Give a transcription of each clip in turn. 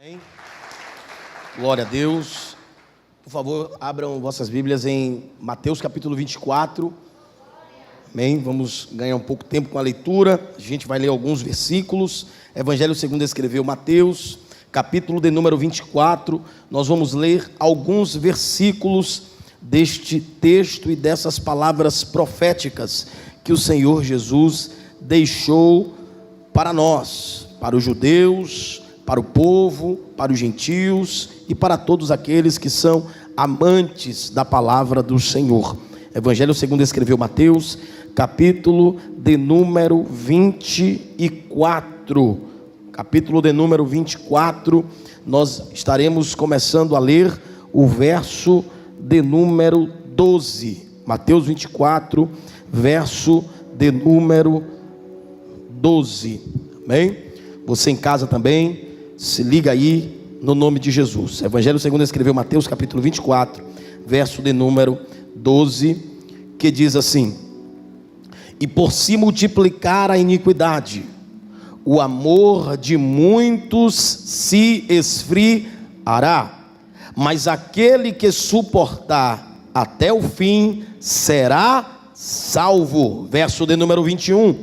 Amém? Glória a Deus. Por favor, abram vossas Bíblias em Mateus capítulo 24. Amém? Vamos ganhar um pouco de tempo com a leitura. A gente vai ler alguns versículos. Evangelho segundo escreveu Mateus, capítulo de número 24. Nós vamos ler alguns versículos deste texto e dessas palavras proféticas que o Senhor Jesus deixou para nós, para os judeus, para o povo, para os gentios e para todos aqueles que são amantes da palavra do Senhor. Evangelho segundo escreveu Mateus, capítulo de número 24. Capítulo de número 24, nós estaremos começando a ler o verso de número 12. Mateus 24, verso de número 12. Amém? Você em casa também, se liga aí no nome de Jesus. Evangelho segundo escreveu Mateus, capítulo 24, verso de número 12, que diz assim: e por se multiplicar a iniquidade, o amor de muitos se esfriará, mas aquele que suportar até o fim será salvo. Verso de número 21,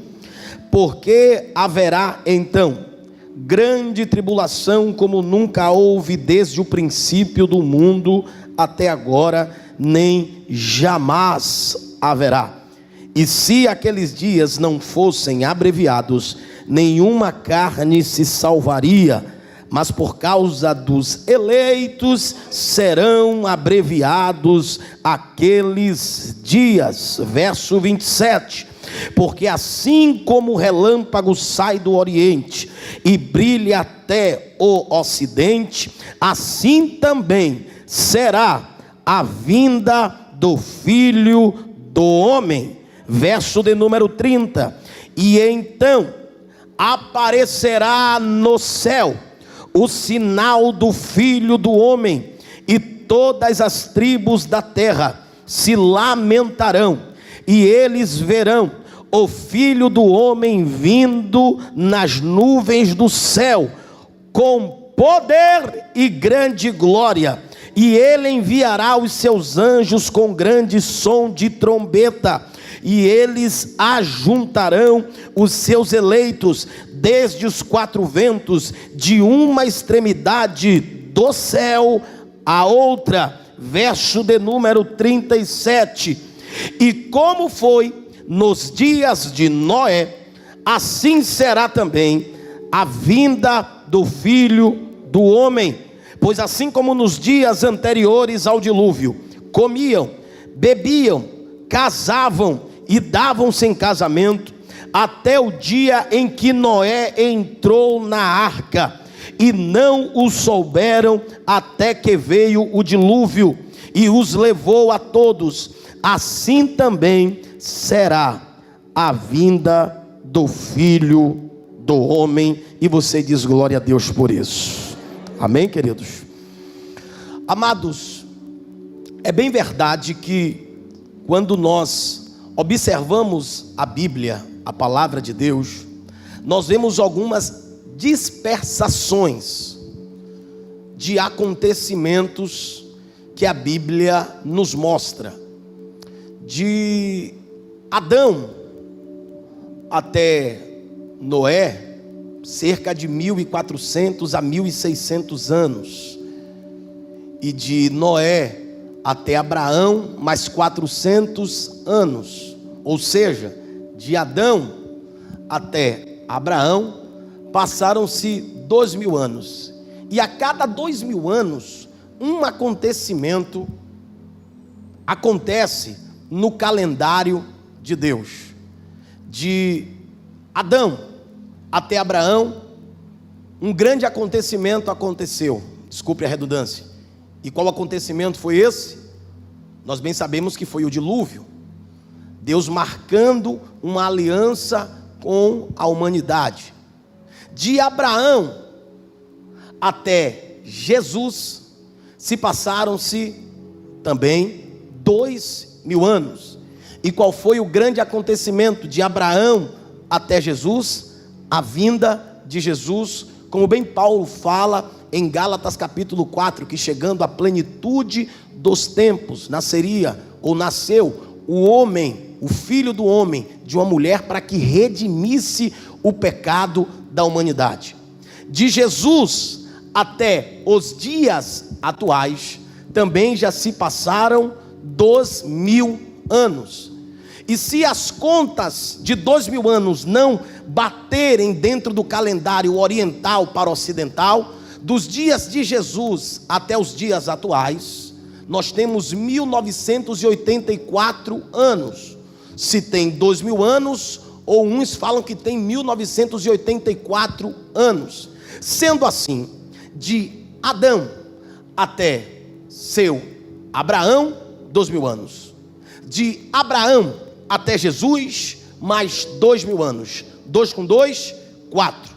porque haverá então grande tribulação, como nunca houve desde o princípio do mundo até agora, nem jamais haverá. E se aqueles dias não fossem abreviados, nenhuma carne se salvaria, mas por causa dos eleitos serão abreviados aqueles dias. Verso 27, porque assim como o relâmpago sai do oriente e brilha até o ocidente, assim também será a vinda do Filho do Homem. Verso de número 30, e então aparecerá no céu o sinal do Filho do Homem, e todas as tribos da terra se lamentarão, e eles verão o Filho do Homem vindo nas nuvens do céu, com poder e grande glória, e ele enviará os seus anjos com grande som de trombeta, e eles ajuntarão os seus eleitos desde os quatro ventos, de uma extremidade do céu à outra. Verso de número 37, e como foi nos dias de Noé, assim será também a vinda do Filho do Homem. Pois assim como nos dias anteriores ao dilúvio, comiam, bebiam, casavam e davam-se em casamento, até o dia em que Noé entrou na arca, e não o souberam até que veio o dilúvio e os levou a todos. Assim também será a vinda do Filho do Homem. E você diz glória a Deus por isso. Amém, queridos? Amados, é bem verdade que quando nós observamos a Bíblia, a palavra de Deus, nós vemos algumas dispersações de acontecimentos que a Bíblia nos mostra. De Adão até Noé, cerca de 1400 a 1600 anos. E de Noé até Abraão, mais 400 anos. Ou seja, de Adão até Abraão, passaram-se 2000 anos. E a cada 2000 anos, um acontecimento acontece no calendário de Deus. De Adão até Abraão, um grande acontecimento aconteceu. Desculpe a redundância. E qual acontecimento foi esse? Nós bem sabemos que foi o dilúvio. Deus marcando uma aliança com a humanidade. De Abraão até Jesus, se passaram-se também 2000 anos. E qual foi o grande acontecimento de Abraão até Jesus? A vinda de Jesus, como bem Paulo fala, em Gálatas capítulo 4, que chegando à plenitude dos tempos, nasceu o homem, o filho do homem, de uma mulher, para que redimisse o pecado da humanidade. De Jesus até os dias atuais, também já se passaram 2000 anos. E se as contas de 2000 anos não baterem dentro do calendário oriental para ocidental, dos dias de Jesus até os dias atuais, nós temos 1984 anos. Se tem 2000 anos, ou uns falam que tem 1984 anos. Sendo assim, de Adão até seu Abraão, 2000 anos. De Abraão até Jesus, mais 2000 anos. 2 com 2, 4.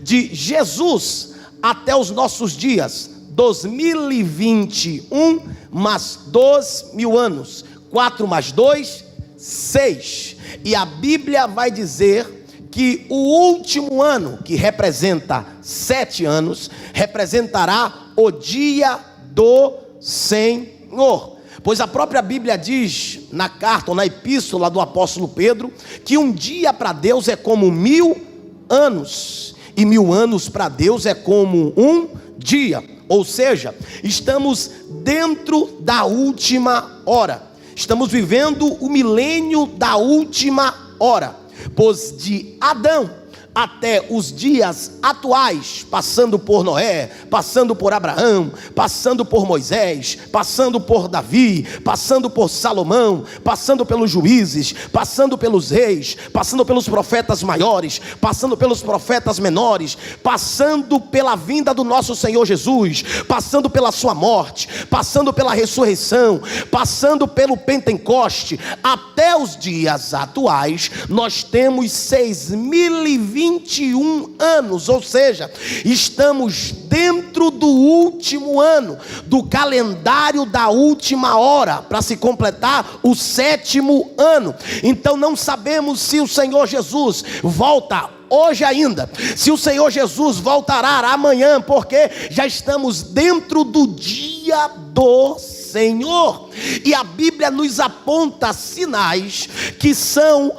De Jesus até os nossos dias, 2021, mais 2000 anos. 4 mais 2, 6. E a Bíblia vai dizer que o último ano, que representa 7 anos, representará o dia do Senhor. Pois a própria Bíblia diz, na carta ou na epístola do apóstolo Pedro, que um dia para Deus é como 1000 anos, e 1000 anos para Deus é como um dia. Ou seja, estamos dentro da última hora, estamos vivendo o milênio da última hora. Pois de Adão até os dias atuais, passando por Noé, passando por Abraão, passando por Moisés, passando por Davi, passando por Salomão, passando pelos juízes, passando pelos reis, passando pelos profetas maiores, passando pelos profetas menores, passando pela vinda do nosso Senhor Jesus, passando pela sua morte, passando pela ressurreição, passando pelo Pentecoste, até os dias atuais, nós temos 6.021 anos, ou seja, estamos dentro do último ano, do calendário da última hora, para se completar o 7º ano. Então não sabemos se o Senhor Jesus volta hoje ainda, se o Senhor Jesus voltará amanhã, porque já estamos dentro do dia do Senhor. E a Bíblia nos aponta sinais que são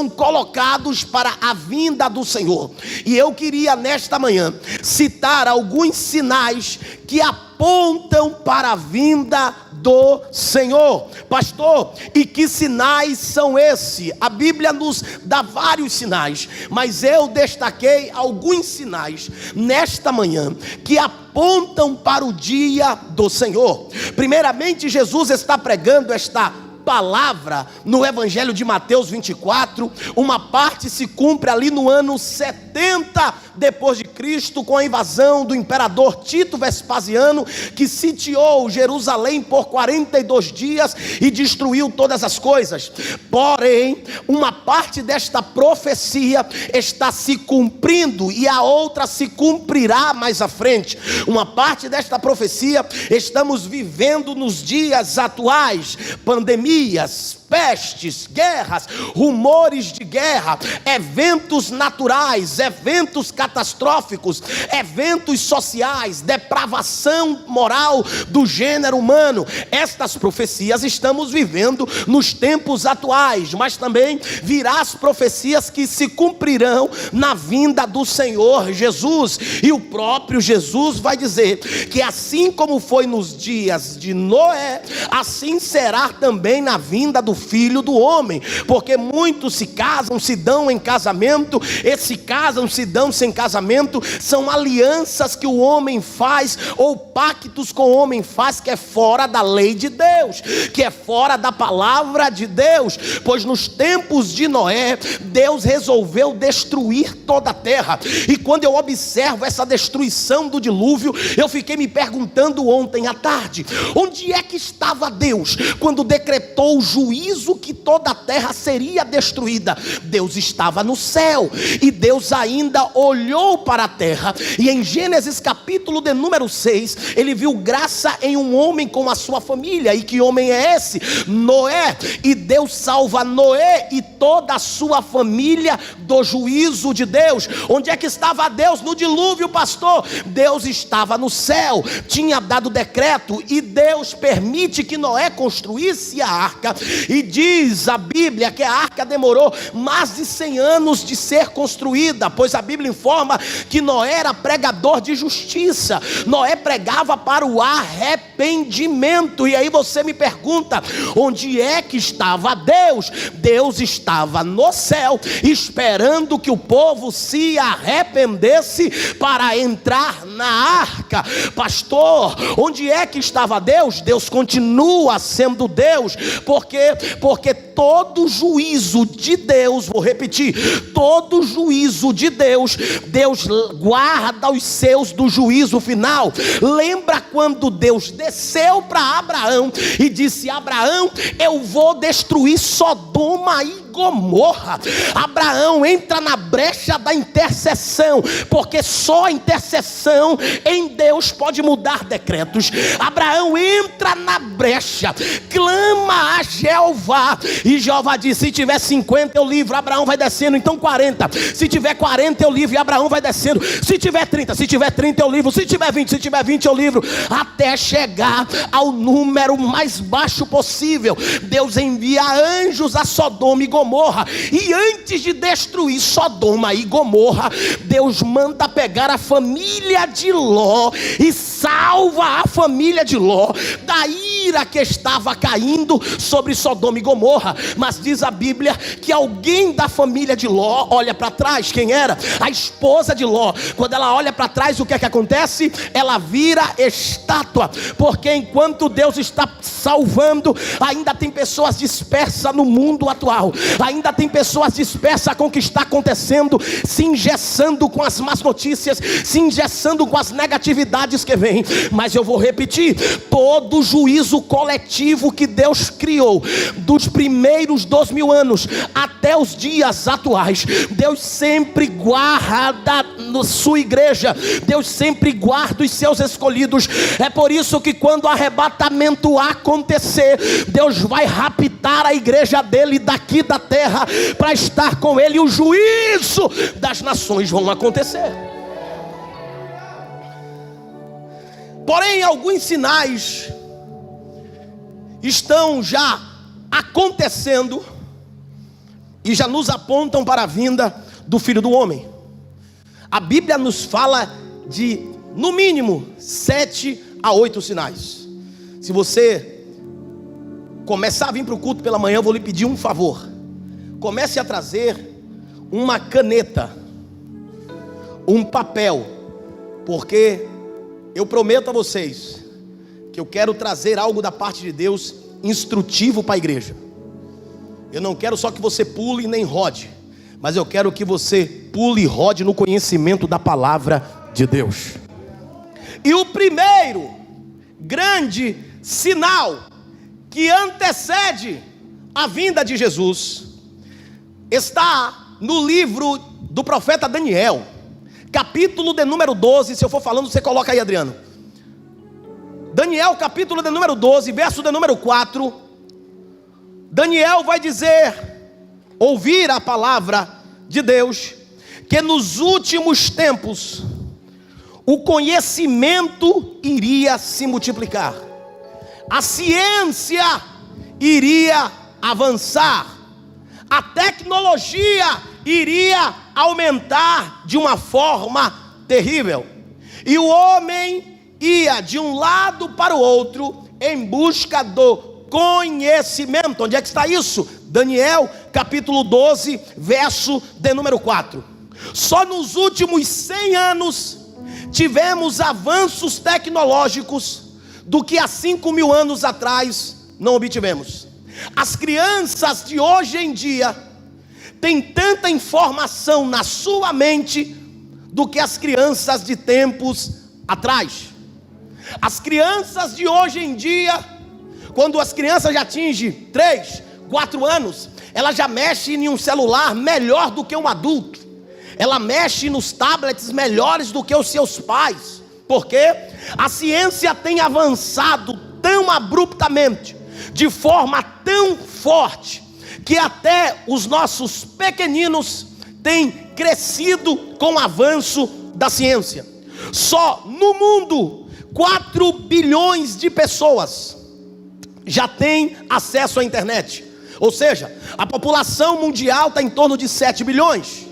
colocados para a vinda do Senhor. E eu queria nesta manhã citar alguns sinais que apontam para a vinda do Senhor. Pastor, e que sinais são esses? A Bíblia nos dá vários sinais, mas eu destaquei alguns sinais nesta manhã que apontam para o dia do Senhor. Primeiramente, Jesus está pregando esta palavra no Evangelho de Mateus 24, uma parte se cumpre ali no ano 70 depois de Cristo, com a invasão do imperador Tito Vespasiano, que sitiou Jerusalém por 42 dias e destruiu todas as coisas. Porém, uma parte desta profecia está se cumprindo e a outra se cumprirá mais à frente. Uma parte desta profecia estamos vivendo nos dias atuais: pandemias, pestes, guerras, rumores de guerra, eventos naturais, eventos catastróficos, eventos sociais, depravação moral do gênero humano. Estas profecias estamos vivendo nos tempos atuais, mas também virá as profecias que se cumprirão na vinda do Senhor Jesus. E o próprio Jesus vai dizer que assim como foi nos dias de Noé, assim será também na vinda do Filho do Homem, porque muitos se casam, se dão em casamento, e se casam, se dão sem casamento, são alianças que o homem faz, ou pactos com o homem faz, que é fora da lei de Deus, que é fora da palavra de Deus. Pois nos tempos de Noé, Deus resolveu destruir toda a terra, e quando eu observo essa destruição do dilúvio, eu fiquei me perguntando ontem à tarde, onde é que estava Deus quando decretou o juízo juízo que toda a terra seria destruída. Deus estava no céu, e Deus ainda olhou para a terra, e em Gênesis capítulo de número 6, ele viu graça em um homem com a sua família. E que homem é esse? Noé. E Deus salva Noé e toda a sua família do juízo de Deus. Onde é que estava Deus no dilúvio, pastor? Deus estava no céu, tinha dado decreto, e Deus permite que Noé construísse a arca. E diz a Bíblia que a arca demorou mais de 100 anos de ser construída, pois a Bíblia informa que Noé era pregador de justiça. Noé pregava para o arrependimento. E aí você me pergunta, onde é que estava Deus? Deus estava no céu, esperando que o povo se arrependesse para entrar na arca. Pastor, onde é que estava Deus? Deus continua sendo Deus, porque todo juízo de Deus, vou repetir, todo juízo de Deus, Deus guarda os seus do juízo final. Lembra quando Deus desceu para Abraão e disse: Abraão, eu vou destruir Sodoma e Gomorra. Abraão entra na brecha da intercessão, porque só a intercessão em Deus pode mudar decretos. Abraão entra na brecha, clama a Jeová, e Jeová diz: se tiver 50 eu livro. Abraão vai descendo, então 40. Se tiver 40 eu livro, e Abraão vai descendo. Se tiver 30, se tiver 30 eu livro. Se tiver 20, se tiver 20 eu livro, até chegar ao número mais baixo possível. Deus envia anjos a Sodoma e Gomorra, e antes de destruir Sodoma e Gomorra, Deus manda pegar a família de Ló e salva a família de Ló da ira que estava caindo sobre Sodoma e Gomorra. Mas diz a Bíblia que alguém da família de Ló olha para trás. Quem era? A esposa de Ló. Quando ela olha para trás, o que é que acontece? Ela vira estátua, porque enquanto Deus está salvando, ainda tem pessoas dispersas no mundo atual, ainda tem pessoas dispersas com o que está acontecendo, se engessando com as más notícias, se engessando com as negatividades que vêm. Mas eu vou repetir, todo juízo coletivo que Deus criou, dos primeiros 2000 anos até os dias atuais, Deus sempre guarda na sua igreja, Deus sempre guarda os seus escolhidos. É por isso que quando o arrebatamento acontecer, Deus vai raptar a igreja dele daqui da terra para estar com ele, e o juízo das nações vão acontecer. Porém, alguns sinais estão já acontecendo e já nos apontam para a vinda do Filho do Homem. A Bíblia nos fala de, no mínimo, 7 a 8 sinais. Se você começar a vir para o culto pela manhã, eu vou lhe pedir um favor. Comece a trazer uma caneta, um papel, porque eu prometo a vocês que eu quero trazer algo da parte de Deus instrutivo para a igreja. Eu não quero só que você pule nem rode, mas eu quero que você pule e rode no conhecimento da palavra de Deus. E o primeiro grande sinal que antecede a vinda de Jesus está no livro do profeta Daniel, capítulo de número 12. Se eu for falando, você coloca aí, Adriano. Daniel, capítulo de número 12, verso de número 4. Daniel vai dizer, ouvir a palavra de Deus, que nos últimos tempos o conhecimento iria se multiplicar, a ciência iria avançar, a tecnologia iria aumentar de uma forma terrível, e o homem ia de um lado para o outro em busca do conhecimento. Onde é que está isso? Daniel capítulo 12, verso de número 4. Só nos últimos 100 anos tivemos avanços tecnológicos do que há 5.000 anos atrás não obtivemos. As crianças de hoje em dia têm tanta informação na sua mente do que as crianças de tempos atrás. As crianças de hoje em dia, quando as crianças já atingem 3, 4 anos, ela já mexe em um celular melhor do que um adulto. Ela mexe nos tablets melhores do que os seus pais. Porque a ciência tem avançado tão abruptamente, de forma tão forte, que até os nossos pequeninos têm crescido com o avanço da ciência. Só no mundo, 4 bilhões de pessoas já têm acesso à internet. Ou seja, a população mundial está em torno de 7 bilhões.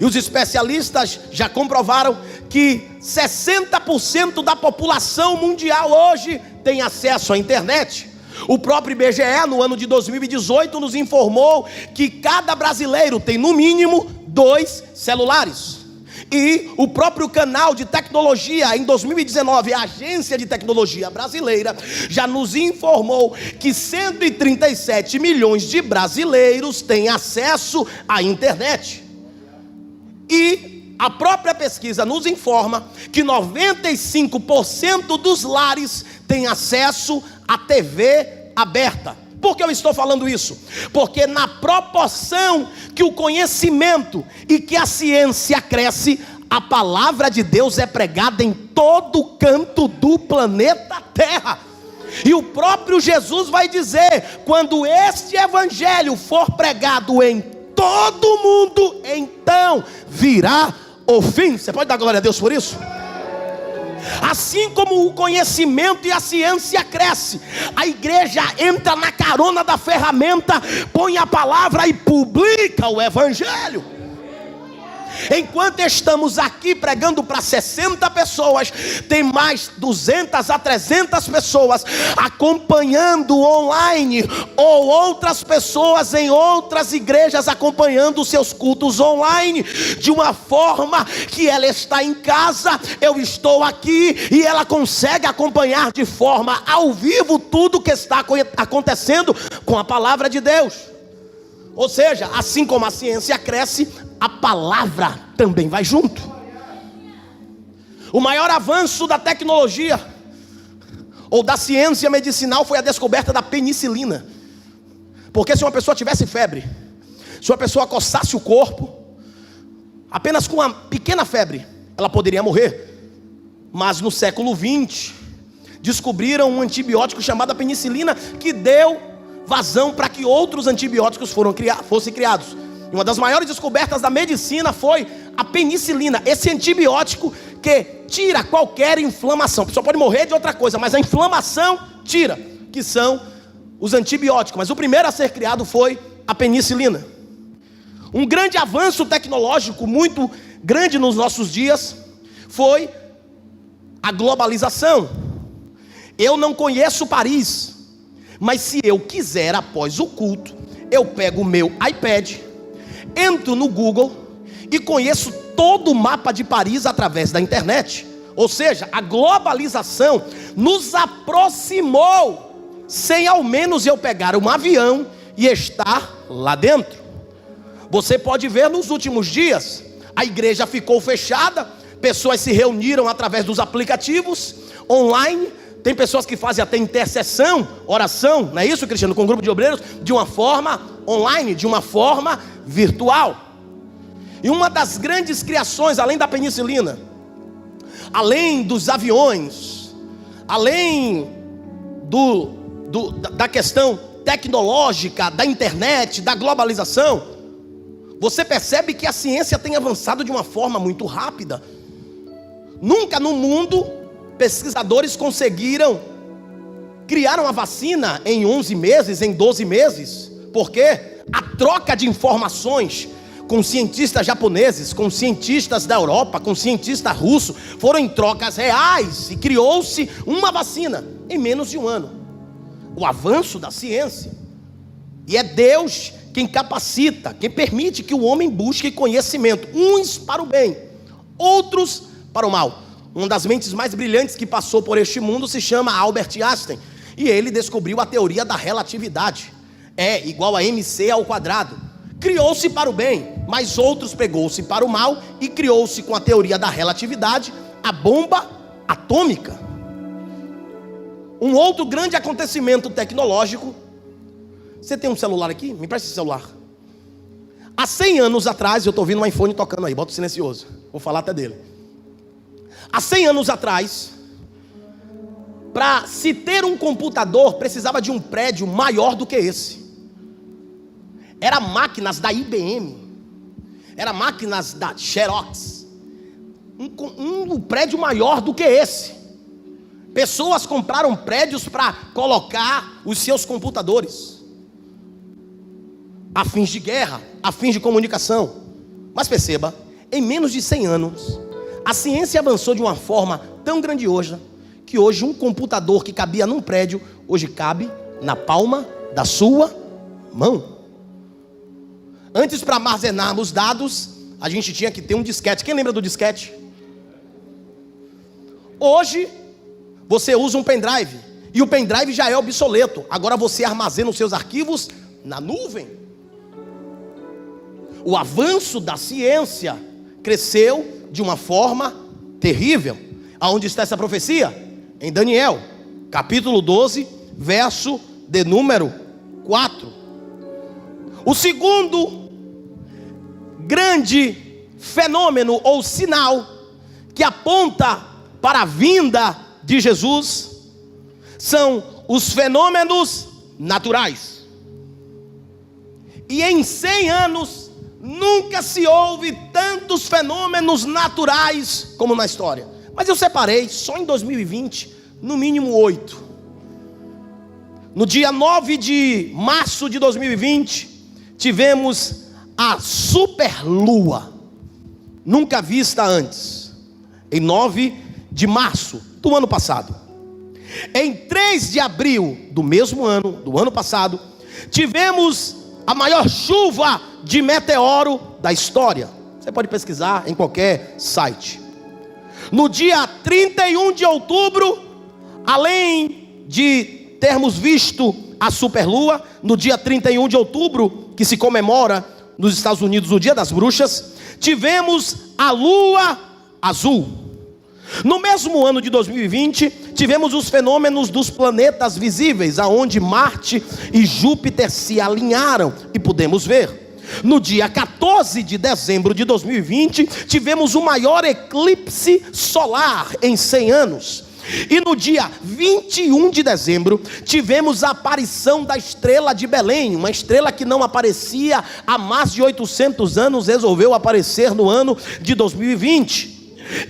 E os especialistas já comprovaram que 60% da população mundial hoje tem acesso à internet. O próprio IBGE, no ano de 2018, nos informou que cada brasileiro tem no mínimo 2 celulares. E o próprio canal de tecnologia, em 2019, a Agência de Tecnologia Brasileira, já nos informou que 137 milhões de brasileiros têm acesso à internet. E a própria pesquisa nos informa que 95% dos lares têm acesso à TV aberta. Por que eu estou falando isso? Porque na proporção que o conhecimento e que a ciência cresce, a palavra de Deus é pregada em todo canto do planeta Terra. E o próprio Jesus vai dizer: quando este evangelho for pregado em todo mundo, então virá o fim. Você pode dar glória a Deus por isso? Assim como o conhecimento e a ciência cresce, a igreja entra na carona da ferramenta, põe a palavra e publica o evangelho. Enquanto estamos aqui pregando para 60 pessoas, tem mais 200 a 300 pessoas acompanhando online, ou outras pessoas em outras igrejas acompanhando os seus cultos online, de uma forma que ela está em casa, eu estou aqui, e ela consegue acompanhar de forma ao vivo tudo que está acontecendo com a palavra de Deus. Ou seja, assim como a ciência cresce, a palavra também vai junto. O maior avanço da tecnologia ou da ciência medicinal foi a descoberta da penicilina. Porque se uma pessoa tivesse febre, se uma pessoa coçasse o corpo, apenas com uma pequena febre, ela poderia morrer. Mas no século 20, descobriram um antibiótico chamado penicilina, que deu vazão para que outros antibióticos fossem criados. E uma das maiores descobertas da medicina foi a penicilina, esse antibiótico que tira qualquer inflamação. A pessoa pode morrer de outra coisa, mas a inflamação tira, que são os antibióticos. Mas o primeiro a ser criado foi a penicilina. Um grande avanço tecnológico, muito grande nos nossos dias, foi a globalização. Eu não conheço Paris, mas se eu quiser, após o culto, eu pego o meu iPad, entro no Google e conheço todo o mapa de Paris através da internet. Ou seja, a globalização nos aproximou, sem ao menos eu pegar um avião e estar lá dentro. Você pode ver nos últimos dias, a igreja ficou fechada, pessoas se reuniram através dos aplicativos online. Tem pessoas que fazem até intercessão, oração, não é isso, Cristiano? Com um grupo de obreiros, de uma forma online, de uma forma virtual. E uma das grandes criações, além da penicilina, além dos aviões, além da questão tecnológica, da internet, da globalização, você percebe que a ciência tem avançado de uma forma muito rápida. Nunca no mundo pesquisadores conseguiram criar uma vacina em 11 meses, em 12 meses, porque a troca de informações com cientistas japoneses, com cientistas da Europa, com cientistas russos, foram em trocas reais, e criou-se uma vacina em menos de um ano. O avanço da ciência. E é Deus quem capacita, quem permite que o homem busque conhecimento, uns para o bem, outros para o mal. Uma das mentes mais brilhantes que passou por este mundo se chama Albert Einstein, e ele descobriu a teoria da relatividade. É igual a mc ao quadrado. Criou-se para o bem, mas outros pegou-se para o mal, e criou-se com a teoria da relatividade a bomba atômica. Um outro grande acontecimento tecnológico Você tem um celular aqui? Me presta esse celular. Há 100 anos atrás, eu estou ouvindo um iPhone tocando aí, bota o silencioso, vou falar até dele. Há 100 anos atrás, para se ter um computador, precisava de um prédio maior do que esse. Era máquinas da IBM, era máquinas da Xerox, um prédio maior do que esse. Pessoas compraram prédios para colocar os seus computadores, a fins de guerra, a fins de comunicação. Mas perceba, em menos de 100 anos, a ciência avançou de uma forma tão grandiosa, que hoje um computador que cabia num prédio, hoje cabe na palma da sua mão. Antes, para armazenarmos dados, a gente tinha que ter um disquete. Quem lembra do disquete? Hoje, você usa um pendrive, e o pendrive já é obsoleto. Agora você armazena os seus arquivos na nuvem. O avanço da ciência cresceu de uma forma terrível. Aonde está essa profecia? Em Daniel, capítulo 12, verso de número 4. O segundo grande fenômeno ou sinal que aponta para a vinda de Jesus são os fenômenos naturais. E em 100 anos nunca se houve tantos fenômenos naturais como na história. Mas eu separei só em 2020, no mínimo 8. No dia 9 de março de 2020, tivemos a superlua, nunca vista antes, em 9 de março do ano passado. Em 3 de abril do mesmo ano, do ano passado, tivemos a maior chuva de meteoro da história. Você pode pesquisar em qualquer site. No dia 31 de outubro, além de termos visto a superlua, no dia 31 de outubro, que se comemora nos Estados Unidos o Dia das Bruxas, tivemos a lua azul. No mesmo ano de 2020, tivemos os fenômenos dos planetas visíveis, aonde Marte e Júpiter se alinharam e pudemos ver. No dia 14 de dezembro de 2020, tivemos o maior eclipse solar em 100 anos. E no dia 21 de dezembro, tivemos a aparição da estrela de Belém, uma estrela que não aparecia há mais de 800 anos, resolveu aparecer no ano de 2020.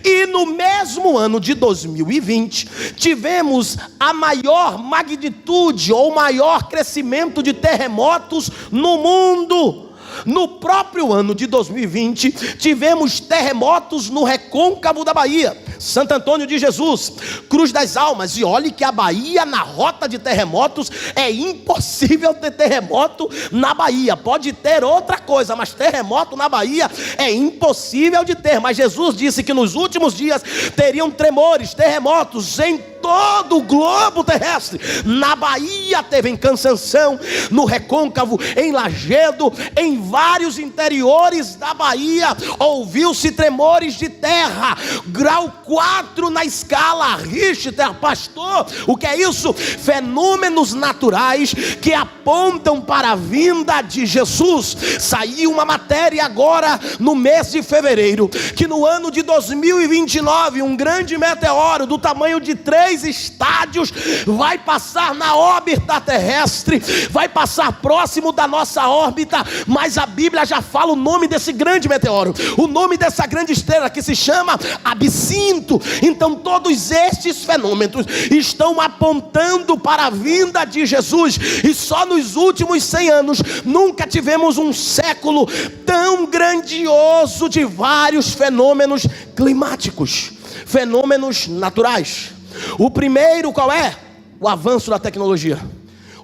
E no mesmo ano de 2020, tivemos a maior magnitude ou maior crescimento de terremotos no mundo. No próprio ano de 2020, tivemos terremotos no recôncavo da Bahia, Santo Antônio de Jesus, Cruz das Almas. E olhe que a Bahia, na rota de terremotos, é impossível ter terremoto na Bahia. Pode ter outra coisa, mas terremoto na Bahia é impossível de ter. Mas Jesus disse que nos últimos dias teriam tremores, terremotos em todo o globo terrestre. Na Bahia teve em Cansanção, no recôncavo, em Lagedo, em vários interiores da Bahia, ouviu-se tremores de terra, grau 4 na escala Richter. Pastor, o que é isso? Fenômenos naturais que apontam para a vinda de Jesus. Saiu uma matéria agora no mês de fevereiro, que no ano de 2029, um grande meteoro do tamanho de 3 estádios vai passar na órbita terrestre, vai passar próximo da nossa órbita, mas a Bíblia já fala o nome desse grande meteoro, o nome dessa grande estrela, que se chama Absinto. Então todos estes fenômenos estão apontando para a vinda de Jesus, e só nos últimos 100 anos nunca tivemos um século tão grandioso de vários fenômenos climáticos, fenômenos naturais. O primeiro qual é? O avanço da tecnologia.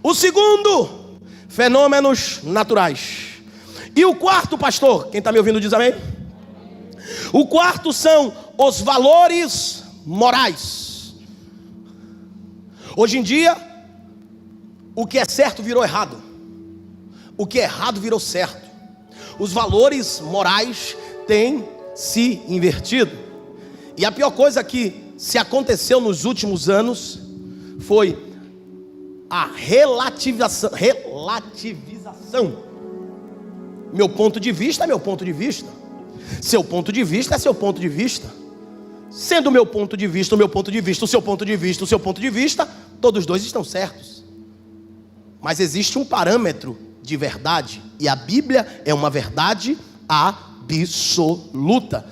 O segundo, fenômenos naturais. E o quarto, pastor, quem está me ouvindo diz amém? O quarto são os valores morais. Hoje em dia, o que é certo virou errado, o que é errado virou certo. Os valores morais têm se invertido. E a pior coisa que se aconteceu nos últimos anos foi a relativização. Meu ponto de vista é meu ponto de vista. Seu ponto de vista é seu ponto de vista. Sendo o meu ponto de vista, o meu ponto de vista, o seu ponto de vista, o seu ponto de vista, todos os dois estão certos. Mas existe um parâmetro de verdade, e a Bíblia é uma verdade absoluta.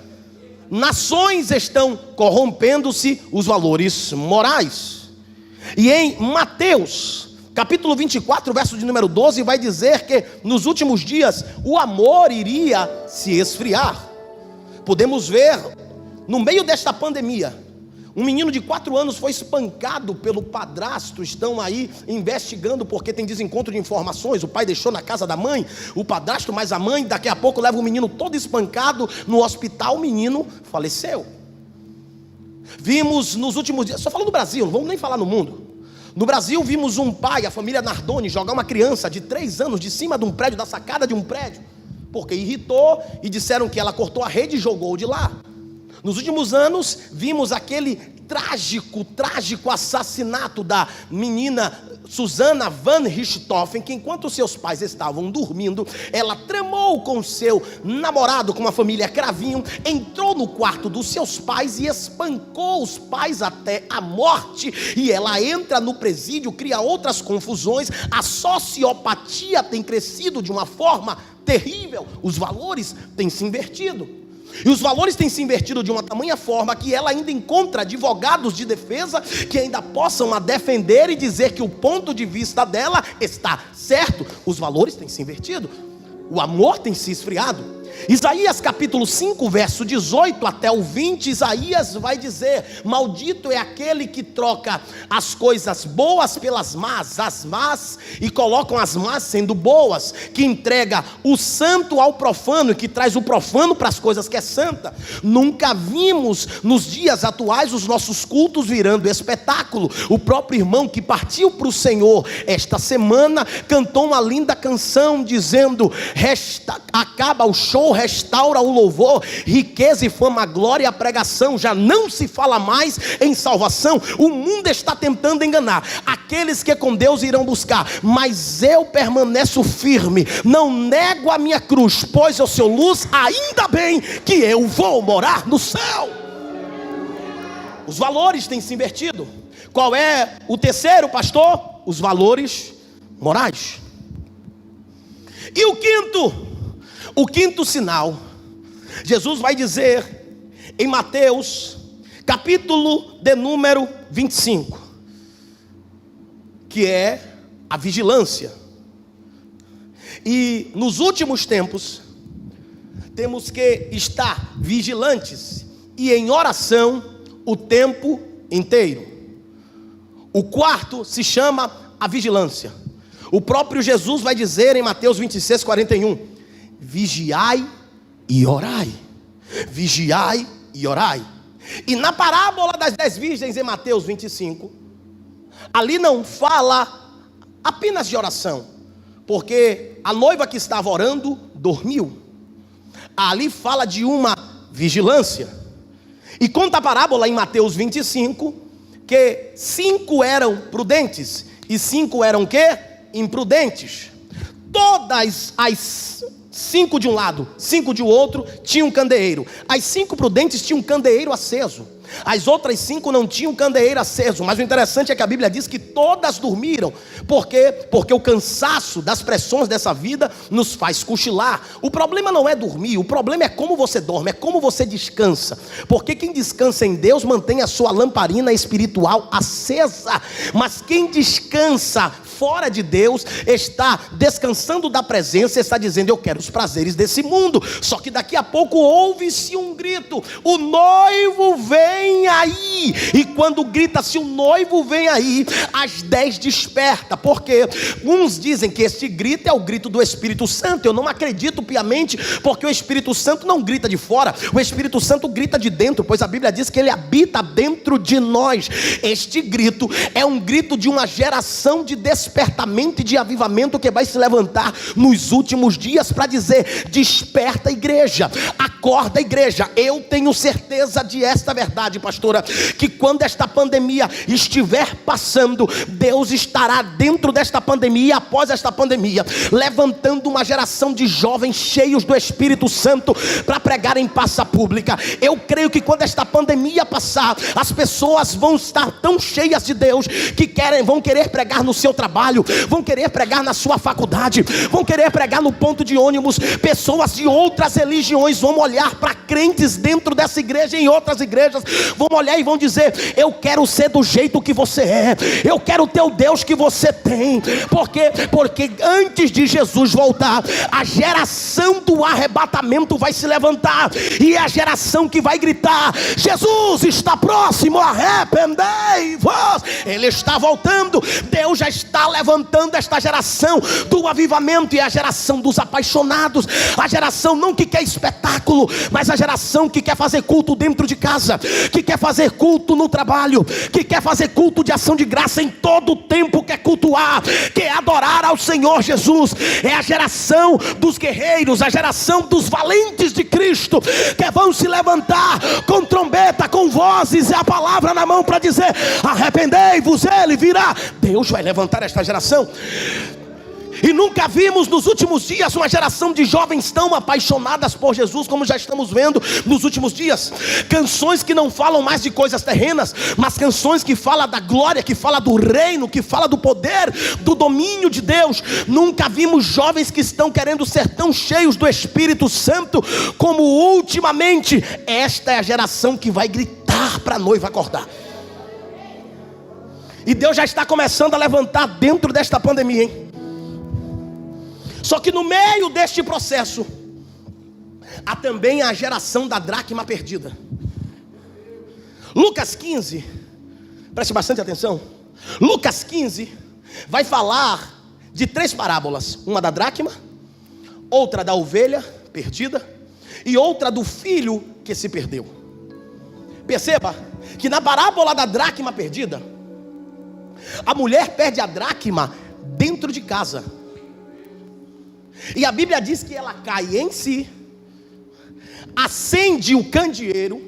Nações estão corrompendo-se os valores morais. E em Mateus capítulo 24, verso de número 12, vai dizer que nos últimos dias o amor iria se esfriar. Podemos ver, no meio desta pandemia, um menino de 4 anos foi espancado pelo padrasto. Estão aí investigando porque tem desencontro de informações. O pai deixou na casa da mãe, o padrasto mais a mãe. Daqui a pouco leva o menino todo espancado no hospital. O menino faleceu. Vimos nos últimos dias, só falando do Brasil, não vamos nem falar no mundo. No Brasil vimos um pai, a família Nardoni, jogar uma criança de 3 anos de cima de um prédio, da sacada de um prédio, porque irritou e disseram que ela cortou a rede e jogou de lá. Nos últimos anos vimos aquele trágico assassinato da menina Susana Van Richthofen, que enquanto seus pais estavam dormindo, ela tramou com seu namorado, com uma família Cravinho, entrou no quarto dos seus pais e espancou os pais até a morte. E ela entra no presídio, cria outras confusões. A sociopatia tem crescido de uma forma terrível. Os valores têm se invertido. E os valores têm se invertido de uma tamanha forma que ela ainda encontra advogados de defesa que ainda possam a defender e dizer que o ponto de vista dela está certo. Os valores têm se invertido. O amor tem se esfriado. Isaías capítulo 5, verso 18 até o 20, Isaías vai dizer: maldito é aquele que troca as coisas boas pelas más, as más, e colocam as más sendo boas, que entrega o santo ao profano, que traz o profano para as coisas que é santa. Nunca vimos nos dias atuais os nossos cultos virando espetáculo. O próprio irmão que partiu para o Senhor esta semana cantou uma linda canção dizendo: acaba o show, restaura o louvor, riqueza e fama, glória e a pregação, já não se fala mais em salvação. O mundo está tentando enganar aqueles que com Deus irão buscar, mas eu permaneço firme, não nego a minha cruz, pois eu sou luz, ainda bem que eu vou morar no céu. Os valores têm se invertido. Qual é o terceiro, pastor? Os valores morais. E o quinto sinal, Jesus vai dizer em Mateus capítulo de número 25, que é a vigilância. E nos últimos tempos temos que estar vigilantes e em oração o tempo inteiro. O quarto se chama a vigilância. O próprio Jesus vai dizer em Mateus 26, 41: vigiai e orai. Vigiai e orai. E na parábola das 10 virgens em Mateus 25, ali não fala apenas de oração, porque a noiva que estava orando dormiu. Ali fala de uma vigilância. E conta a parábola em Mateus 25 que 5 eram prudentes e 5 eram quê? Imprudentes. Todas as 5 de um lado, 5 de outro tinham candeeiro. As 5 prudentes tinham um candeeiro aceso. As outras 5 não tinham candeeiro aceso. Mas o interessante é que a Bíblia diz que todas dormiram. Por quê? Porque o cansaço das pressões dessa vida nos faz cochilar. O problema não é dormir, o problema é como você dorme, é como você descansa. Porque quem descansa em Deus mantém a sua lamparina espiritual acesa. Mas quem descansa fora de Deus está descansando da presença, está dizendo: eu quero os prazeres desse mundo. Só que daqui a pouco ouve-se um grito: o noivo vem aí. E quando grita-se o noivo vem aí, às 10 desperta. Porque uns dizem que este grito é o grito do Espírito Santo. Eu não acredito piamente, porque o Espírito Santo não grita de fora, o Espírito Santo grita de dentro, pois a Bíblia diz que ele habita dentro de nós. Este grito é um grito de uma geração de despertar. despertamento e de avivamento que vai se levantar nos últimos dias para dizer: desperta, igreja, acorda, igreja. Eu tenho certeza de esta verdade, pastora, que quando esta pandemia estiver passando, Deus estará dentro desta pandemia e após esta pandemia levantando uma geração de jovens cheios do Espírito Santo para pregar em praça pública. Eu creio que quando esta pandemia passar, as pessoas vão estar tão cheias de Deus que vão querer pregar no seu trabalho, vão querer pregar na sua faculdade, vão querer pregar no ponto de ônibus. Pessoas de outras religiões vão olhar para crentes dentro dessa igreja e em outras igrejas, vão olhar e vão dizer: eu quero ser do jeito que você é, eu quero ter o Deus que você tem. Porque antes de Jesus voltar, a geração do arrebatamento vai se levantar, e é a geração que vai gritar: Jesus está próximo, arrependei-vos, Ele está voltando. Deus já está levantando esta geração do avivamento, e a geração dos apaixonados, a geração não que quer espetáculo, mas a geração que quer fazer culto dentro de casa, que quer fazer culto no trabalho, que quer fazer culto de ação de graça em todo o tempo, quer cultuar, quer adorar ao Senhor Jesus. É a geração dos guerreiros, a geração dos valentes de Cristo, que vão se levantar com trombeta, com vozes e a palavra na mão para dizer: arrependei-vos, Ele virá. Deus vai levantar esta geração. E nunca vimos nos últimos dias uma geração de jovens tão apaixonadas por Jesus como já estamos vendo nos últimos dias. Canções que não falam mais de coisas terrenas, mas canções que falam da glória, que falam do reino, que falam do poder, do domínio de Deus. Nunca vimos jovens que estão querendo ser tão cheios do Espírito Santo como ultimamente. Esta é a geração que vai gritar para a noiva acordar. E Deus já está começando a levantar dentro desta pandemia, hein? Só que no meio deste processo há também a geração da dracma perdida. Lucas 15, preste bastante atenção. Lucas 15 vai falar de 3 parábolas: uma da dracma, outra da ovelha perdida e outra do filho que se perdeu. Perceba que na parábola da dracma perdida, a mulher perde a dracma dentro de casa. E a Bíblia diz que ela cai em si, acende o candeeiro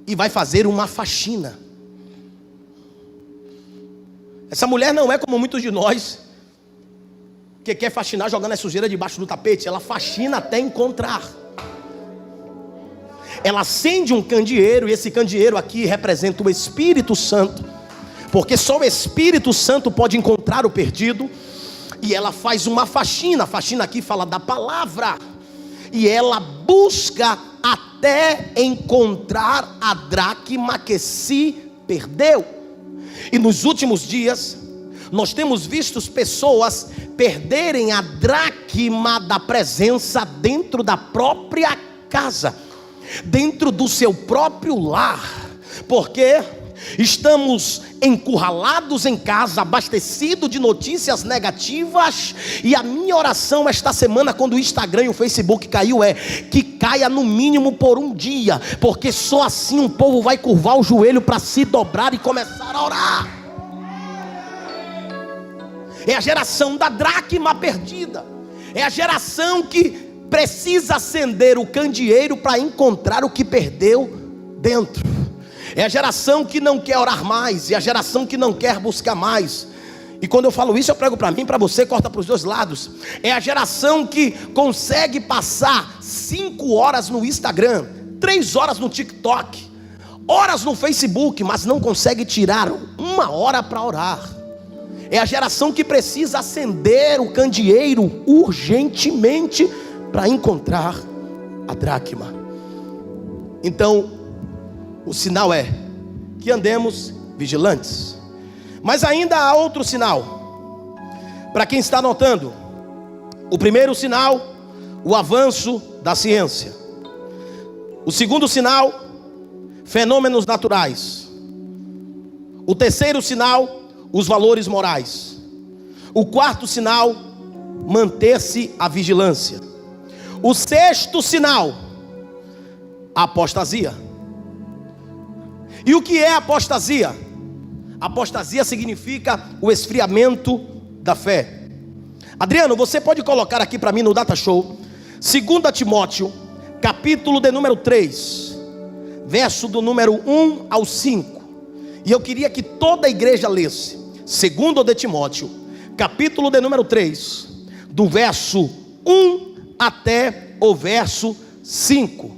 e vai fazer uma faxina. Essa mulher não é como muitos de nós, que quer faxinar jogando a sujeira debaixo do tapete. Ela faxina até encontrar. Ela acende um candeeiro, e esse candeeiro aqui representa o Espírito Santo, porque só o Espírito Santo pode encontrar o perdido. E ela faz uma faxina. A faxina aqui fala da palavra. E ela busca até encontrar a dracma que se perdeu. E nos últimos dias nós temos visto pessoas perderem a dracma da presença dentro da própria casa, dentro do seu próprio lar. Porque estamos encurralados em casa, abastecidos de notícias negativas. E a minha oração esta semana, quando o Instagram e o Facebook caiu, é que caia no mínimo por um dia, porque só assim um povo vai curvar o joelho para se dobrar e começar a orar. É a geração da dracma perdida. É a geração que precisa acender o candeeiro para encontrar o que perdeu dentro. É a geração que não quer orar mais, é a geração que não quer buscar mais. E quando eu falo isso, eu prego para mim, para você, corta para os dois lados. É a geração que consegue passar 5 horas no Instagram, 3 horas no TikTok, horas no Facebook, mas não consegue tirar 1 hora para orar. É a geração que precisa acender o candeeiro urgentemente para encontrar a dracma. Então, o sinal é que andemos vigilantes. Mas ainda há outro sinal. Para quem está anotando: o primeiro sinal, o avanço da ciência. O segundo sinal, fenômenos naturais. O terceiro sinal, os valores morais. O quarto sinal, manter-se a vigilância. O sexto sinal, a apostasia. E o que é apostasia? Apostasia significa o esfriamento da fé. Adriano, você pode colocar aqui para mim no Data Show 2 Timóteo, capítulo de número 3, verso do número 1 ao 5. E eu queria que toda a igreja lesse 2 de Timóteo, capítulo de número 3, do verso 1 até o verso 5.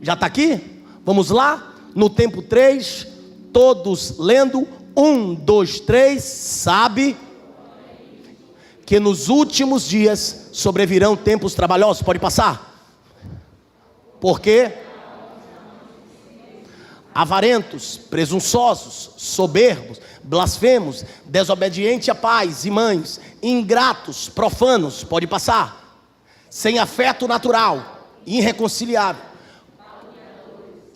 Já está aqui? Vamos lá? No tempo 3, todos lendo. 1, 2, 3, sabe que nos últimos dias sobrevirão tempos trabalhosos. Pode passar? Porque avarentos, presunçosos, soberbos, blasfemos, desobedientes a pais e mães, ingratos, profanos. Pode passar? Sem afeto natural, irreconciliável,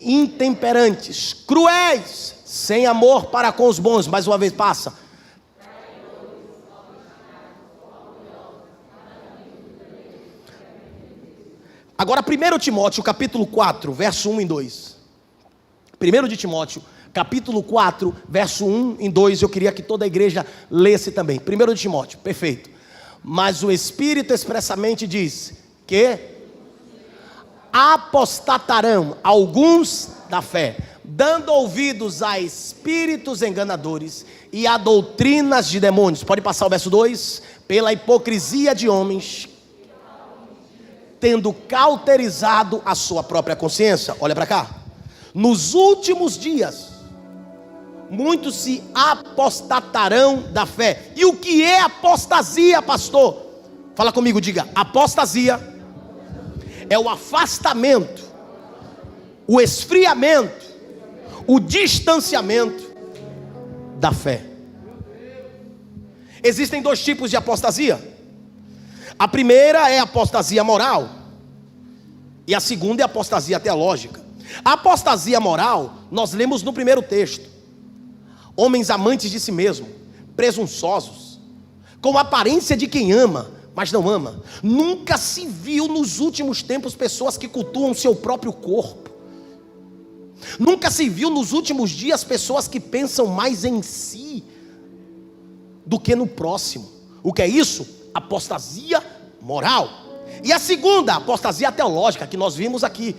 intemperantes, cruéis, sem amor para com os bons. Mais uma vez, passa. Agora 1 Timóteo capítulo 4, verso 1 e 2. 1 de Timóteo capítulo 4, verso 1 e 2. Eu queria que toda a igreja lesse também. 1 de Timóteo, perfeito. Mas o Espírito expressamente diz que apostatarão alguns da fé, dando ouvidos a espíritos enganadores e a doutrinas de demônios. Pode passar o verso 2. Pela hipocrisia de homens, tendo cauterizado a sua própria consciência. Olha para cá. Nos últimos dias, muitos se apostatarão da fé. E o que é apostasia, pastor? Fala comigo, diga. Apostasia é o afastamento, o esfriamento, o distanciamento da fé. Existem dois tipos de apostasia. A primeira é a apostasia moral, e a segunda é a apostasia teológica. A apostasia moral, nós lemos no primeiro texto: homens amantes de si mesmo, presunçosos, com aparência de quem ama, mas não ama. Nunca se viu nos últimos tempos pessoas que cultuam o seu próprio corpo. Nunca se viu nos últimos dias pessoas que pensam mais em si do que no próximo. O que é isso? Apostasia moral. E a segunda, apostasia teológica, que nós vimos aqui.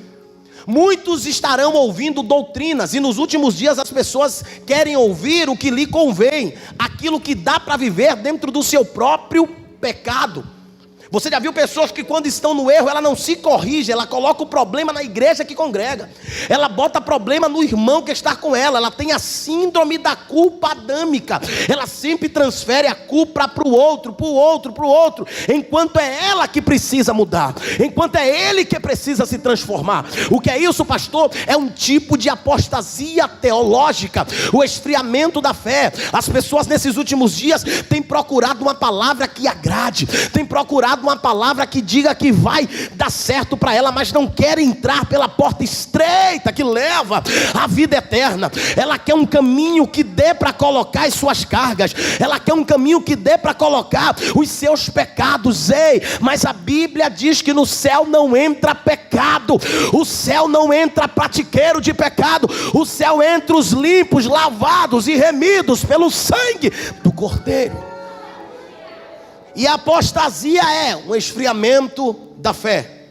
Muitos estarão ouvindo doutrinas, e nos últimos dias as pessoas querem ouvir o que lhe convém, aquilo que dá para viver dentro do seu próprio pecado. Você já viu pessoas que quando estão no erro, ela não se corrige, ela coloca o problema na igreja que congrega, ela bota problema no irmão que está com ela, ela tem a síndrome da culpa adâmica, ela sempre transfere a culpa para o outro, enquanto é ela que precisa mudar, enquanto é ele que precisa se transformar. O que é isso, pastor? É um tipo de apostasia teológica, o esfriamento da fé. As pessoas nesses últimos dias têm procurado uma palavra que agrade, têm procurado uma palavra que diga que vai dar certo para ela, mas não quer entrar pela porta estreita que leva à vida eterna. Ela quer um caminho que dê para colocar as suas cargas, ela quer um caminho que dê para colocar os seus pecados. Ei, mas a Bíblia diz que no céu não entra pecado, o céu não entra pratiqueiro de pecado, o céu entra os limpos, lavados e remidos pelo sangue do Cordeiro. E a apostasia é um esfriamento da fé.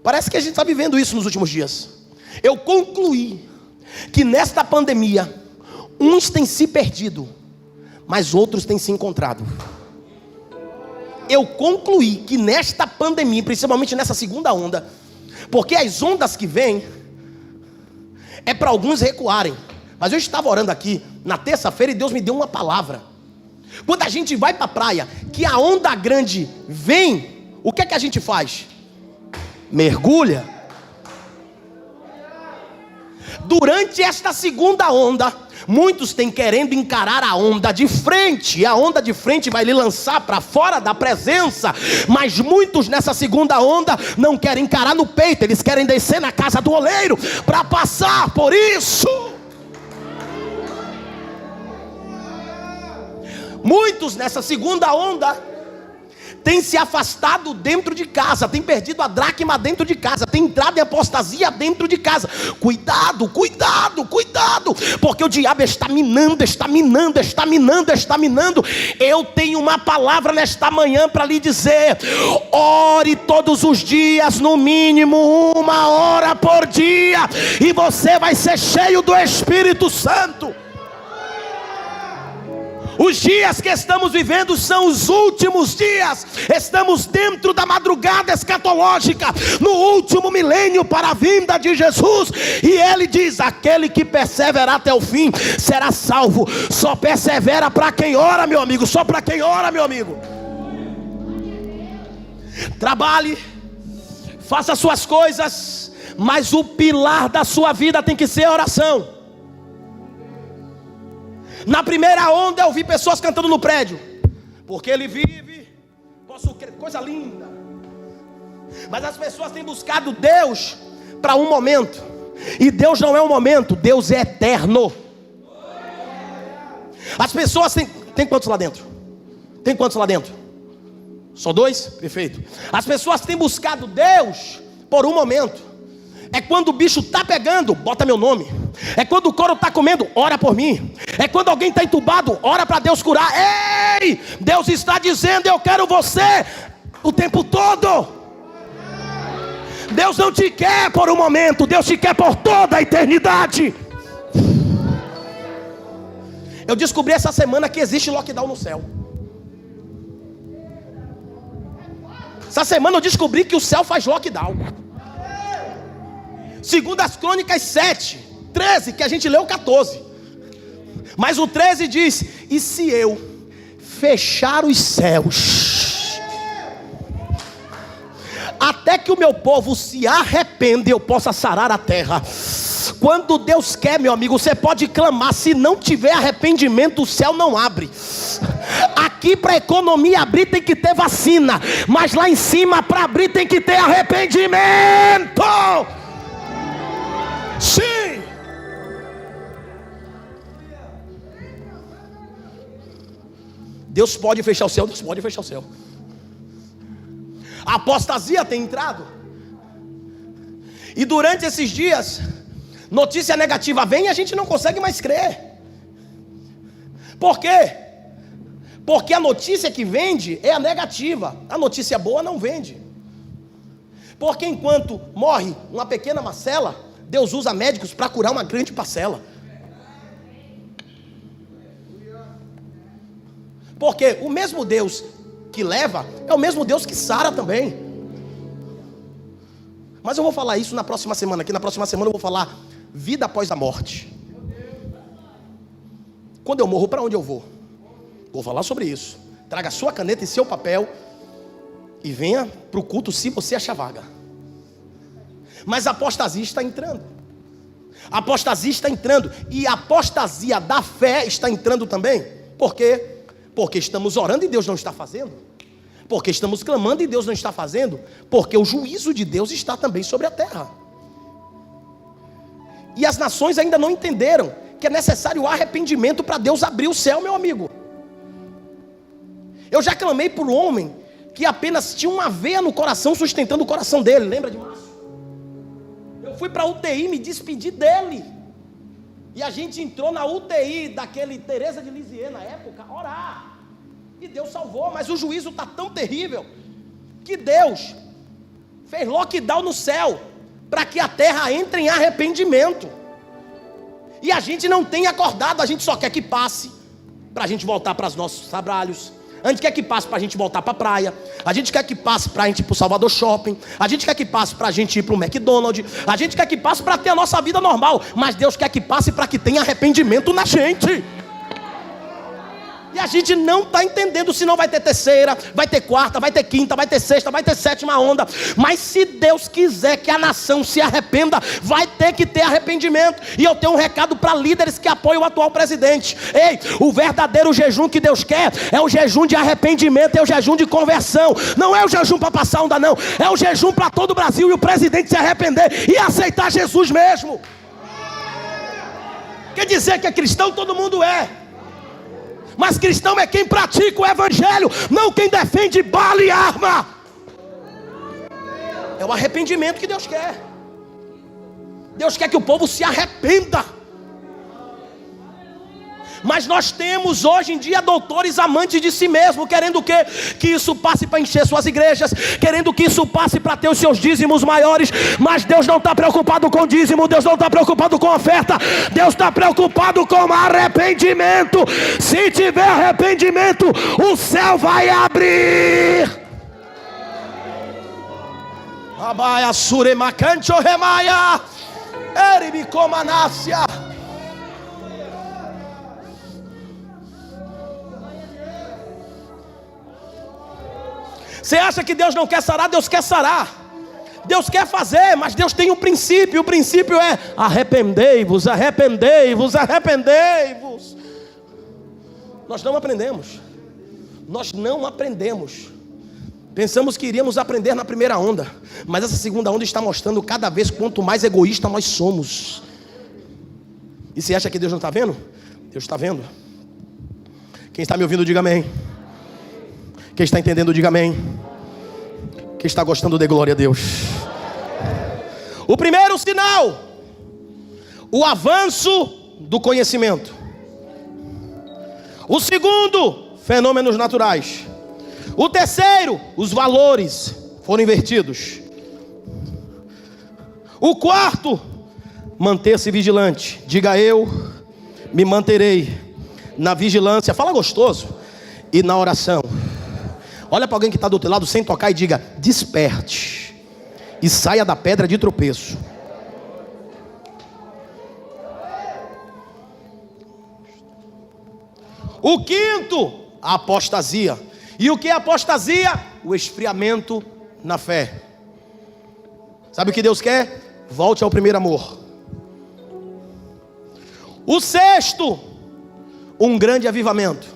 Parece que a gente está vivendo isso nos últimos dias. Eu concluí que nesta pandemia, uns têm se perdido, mas outros têm se encontrado. Eu concluí que nesta pandemia, principalmente nessa segunda onda, porque as ondas que vêm é para alguns recuarem. Mas eu estava orando aqui na terça-feira e Deus me deu uma palavra. Quando a gente vai para a praia, que a onda grande vem, o que é que a gente faz? Mergulha. Durante esta segunda onda, muitos têm querendo encarar a onda de frente, e a onda de frente vai lhe lançar para fora da presença. Mas muitos nessa segunda onda não querem encarar no peito, eles querem descer na casa do oleiro para passar por isso. Muitos nessa segunda onda tem se afastado dentro de casa, tem perdido a dracma dentro de casa, tem entrado em apostasia dentro de casa. Cuidado, cuidado, cuidado, porque o diabo está minando, está minando, está minando, está minando. Eu tenho uma palavra nesta manhã para lhe dizer: ore todos os dias, no mínimo 1 hora por dia, e você vai ser cheio do Espírito Santo. Os dias que estamos vivendo são os últimos dias. Estamos dentro da madrugada escatológica, no último milênio para a vinda de Jesus. E ele diz: aquele que perseverar até o fim será salvo. Só persevera para quem ora, meu amigo. Só para quem ora, meu amigo. Trabalhe, faça suas coisas, mas o pilar da sua vida tem que ser a oração. Na primeira onda eu vi pessoas cantando no prédio, porque ele vive, posso crer, coisa linda. Mas as pessoas têm buscado Deus para um momento, e Deus não é um momento, Deus é eterno. As pessoas tem quantos lá dentro? Tem quantos lá dentro? Só 2? Perfeito. As pessoas têm buscado Deus por um momento. É quando o bicho está pegando, bota meu nome. É quando o couro está comendo, ora por mim. É quando alguém está entubado, ora para Deus curar. Ei, Deus está dizendo: eu quero você o tempo todo. Deus não te quer por um momento, Deus te quer por toda a eternidade. Eu descobri essa semana que existe lockdown no céu. Essa semana eu descobri que o céu faz lockdown. Segundo as Crônicas 7:13, que a gente leu 14. Mas o 13 diz: e se eu fechar os céus, até que o meu povo se arrependa e eu possa sarar a terra. Quando Deus quer, meu amigo, você pode clamar. Se não tiver arrependimento, o céu não abre. Aqui para a economia abrir tem que ter vacina, mas lá em cima para abrir tem que ter arrependimento. Sim. Deus pode fechar o céu, Deus pode fechar o céu. A apostasia tem entrado. E durante esses dias, notícia negativa vem e a gente não consegue mais crer. Por quê? Porque a notícia que vende é a negativa. A notícia boa não vende. Porque enquanto morre uma pequena parcela, Deus usa médicos para curar uma grande parcela. Porque o mesmo Deus que leva é o mesmo Deus que sara também. Mas eu vou falar isso na próxima semana. Aqui na próxima semana eu vou falar vida após a morte. Quando eu morro, para onde eu vou? Vou falar sobre isso. Traga sua caneta e seu papel e venha para o culto se você achar vaga. Mas a apostasia está entrando. A apostasia está entrando. E a apostasia da fé está entrando também. Por quê? Porque estamos orando e Deus não está fazendo. Porque estamos clamando e Deus não está fazendo. Porque o juízo de Deus está também sobre a terra. E as nações ainda não entenderam que é necessário arrependimento para Deus abrir o céu, meu amigo. Eu já clamei por um homem que apenas tinha uma veia no coração sustentando o coração dele. Lembra de Márcio? Eu fui para a UTI me despedir dele. E a gente entrou na UTI daquele Teresa de Lisieux na época, orar. E Deus salvou, mas o juízo está tão terrível que Deus fez lockdown no céu para que a terra entre em arrependimento. E a gente não tem acordado, a gente só quer que passe para a gente voltar para os nossos trabalhos. A gente quer que passe para a gente voltar para a praia. A gente quer que passe para a gente ir para o Salvador Shopping. A gente quer que passe para a gente ir para o McDonald's. A gente quer que passe para ter a nossa vida normal. Mas Deus quer que passe para que tenha arrependimento na gente. E a gente não está entendendo se não vai ter terceira, vai ter quarta, vai ter quinta, vai ter sexta, vai ter sétima onda. Mas se Deus quiser que a nação se arrependa, vai ter que ter arrependimento. E eu tenho um recado para líderes que apoiam o atual presidente. Ei, o verdadeiro jejum que Deus quer é o jejum de arrependimento, é o jejum de conversão. Não é o jejum para passar onda não, é o jejum para todo o Brasil e o presidente se arrepender e aceitar Jesus mesmo. Quer dizer que é cristão todo mundo é. Mas cristão é quem pratica o evangelho, não quem defende bala e arma. É o arrependimento que Deus quer. Deus quer que o povo se arrependa. Mas nós temos hoje em dia doutores amantes de si mesmo, querendo o quê? Que isso passe para encher suas igrejas, querendo que isso passe para ter os seus dízimos maiores. Mas Deus não está preocupado com dízimo, Deus não está preocupado com oferta, Deus está preocupado com arrependimento. Se tiver arrependimento, o céu vai abrir. Abaia suremacancho remaia, eribicomanácia. Você acha que Deus não quer sarar? Deus quer sarar. Deus quer fazer, mas Deus tem um princípio. O princípio é: arrependei-vos, arrependei-vos, arrependei-vos. Nós não aprendemos. Nós não aprendemos. Pensamos que iríamos aprender na primeira onda, mas essa segunda onda está mostrando cada vez quanto mais egoísta nós somos. E você acha que Deus não está vendo? Deus está vendo. Quem está me ouvindo, diga amém. Quem está entendendo, diga amém. Quem está gostando, dê glória a Deus. O primeiro sinal: o avanço do conhecimento. O segundo, fenômenos naturais. O terceiro, os valores foram invertidos. O quarto, manter-se vigilante. Diga: eu me manterei na vigilância. Fala gostoso. E na oração. Olha para alguém que está do outro lado sem tocar e diga: desperte e saia da pedra de tropeço. O quinto, a apostasia. E o que é apostasia? O esfriamento na fé. Sabe o que Deus quer? Volte ao primeiro amor. O sexto, um grande avivamento.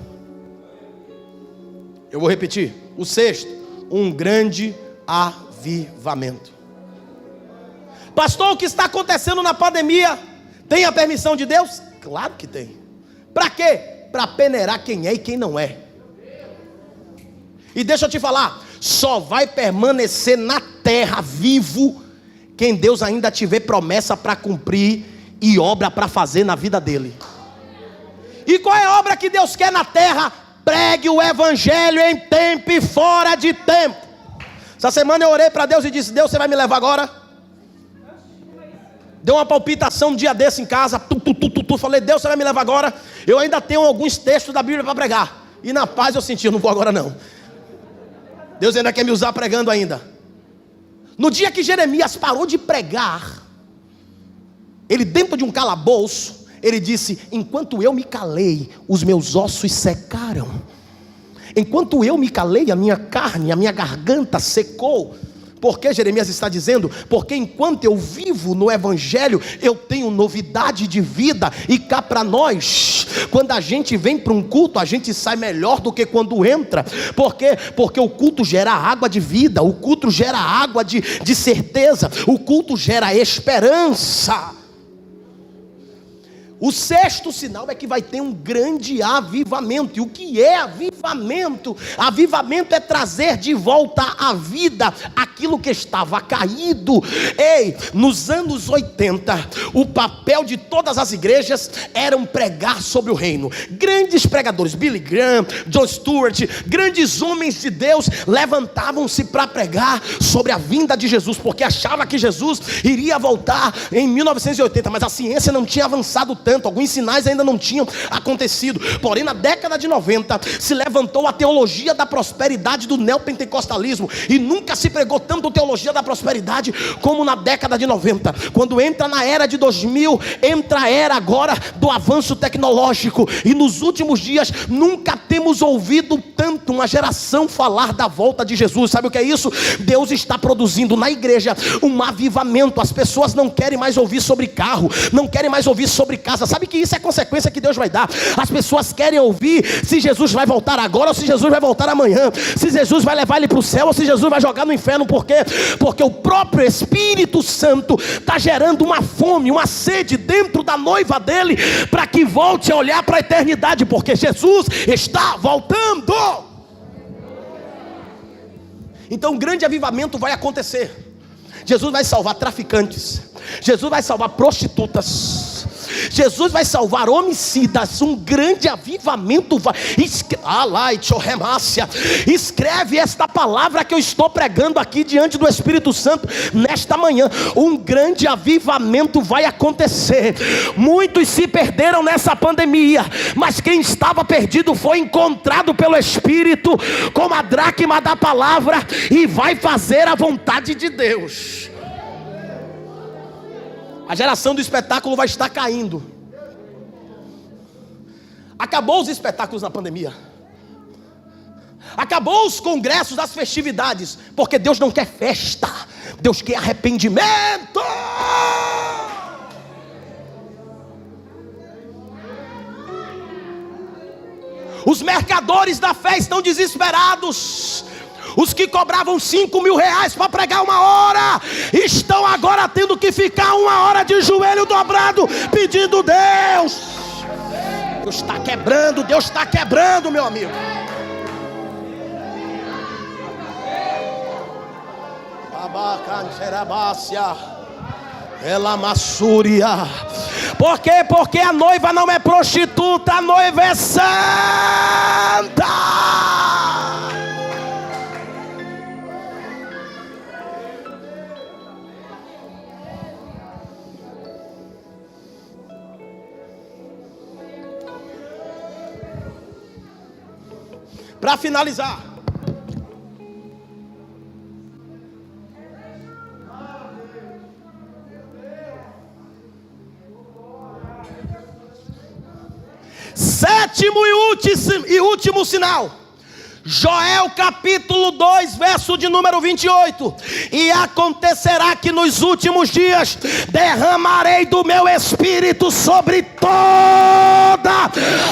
Eu vou repetir. O sexto, um grande avivamento. Pastor, o que está acontecendo na pandemia tem a permissão de Deus? Claro que tem. Para quê? Para peneirar quem é e quem não é. E deixa eu te falar, só vai permanecer na terra vivo quem Deus ainda tiver promessa para cumprir e obra para fazer na vida dele. E qual é a obra que Deus quer na terra? Pregue o evangelho em tempo e fora de tempo. Essa semana eu orei para Deus e disse: Deus, você vai me levar agora? Deu uma palpitação um dia desse em casa. Falei: Deus, você vai me levar agora? Eu ainda tenho alguns textos da Bíblia para pregar. E na paz eu senti: eu não vou agora não. Deus ainda quer me usar pregando ainda. No dia que Jeremias parou de pregar, ele dentro de um calabouço, ele disse: enquanto eu me calei, os meus ossos secaram. Enquanto eu me calei, a minha carne, a minha garganta secou. Por que Jeremias está dizendo? Porque enquanto eu vivo no evangelho, eu tenho novidade de vida. E cá para nós, quando a gente vem para um culto, a gente sai melhor do que quando entra. Por quê? Porque o culto gera água de vida, o culto gera água de certeza, o culto gera esperança. O sexto sinal é que vai ter um grande avivamento. E o que é avivamento? Avivamento é trazer de volta à vida aquilo que estava caído. Ei, nos anos 80, o papel de todas as igrejas era pregar sobre o reino. Grandes pregadores, Billy Graham, John Stewart, grandes homens de Deus levantavam-se para pregar sobre a vinda de Jesus, porque achava que Jesus iria voltar em 1980, mas a ciência não tinha avançado tanto, alguns sinais ainda não tinham acontecido. Porém, na década de 90 se levantou a teologia da prosperidade do neopentecostalismo, e nunca se pregou tanto teologia da prosperidade como na década de 90. Quando entra na era de 2000, entra a era agora do avanço tecnológico, e nos últimos dias nunca temos ouvido tanto uma geração falar da volta de Jesus. Sabe o que é isso? Deus está produzindo na igreja um avivamento. As pessoas não querem mais ouvir sobre carro, não querem mais ouvir sobre casa, casa. Sabe que isso é consequência que Deus vai dar. As pessoas querem ouvir se Jesus vai voltar agora ou se Jesus vai voltar amanhã, se Jesus vai levar ele para o céu ou se Jesus vai jogar no inferno. Por quê? Porque o próprio Espírito Santo está gerando uma fome, uma sede dentro da noiva dele, para que volte a olhar para a eternidade, porque Jesus está voltando. Então um grande avivamento vai acontecer. Jesus vai salvar traficantes, Jesus vai salvar prostitutas, Jesus vai salvar homicidas. Um grande avivamento vai. Escreve esta palavra que eu estou pregando aqui diante do Espírito Santo nesta manhã. Um grande avivamento vai acontecer. Muitos se perderam nessa pandemia, mas quem estava perdido foi encontrado pelo Espírito como a dracma da palavra e vai fazer a vontade de Deus. A geração do espetáculo vai estar caindo. Acabou os espetáculos na pandemia. Acabou os congressos, as festividades. Porque Deus não quer festa, Deus quer arrependimento. Os mercadores da fé estão desesperados. Os que cobravam 5 mil reais para pregar 1 hora, estão agora tendo que ficar 1 hora de joelho dobrado, pedindo Deus. Deus está quebrando, Deus está quebrando, meu amigo. Ela massúria. Por quê? Porque a noiva não é prostituta, a noiva é santa. Para finalizar, sétimo e último sinal, Joel capítulo 2, verso de número 28. E acontecerá que nos últimos dias derramarei do meu espírito sobre toda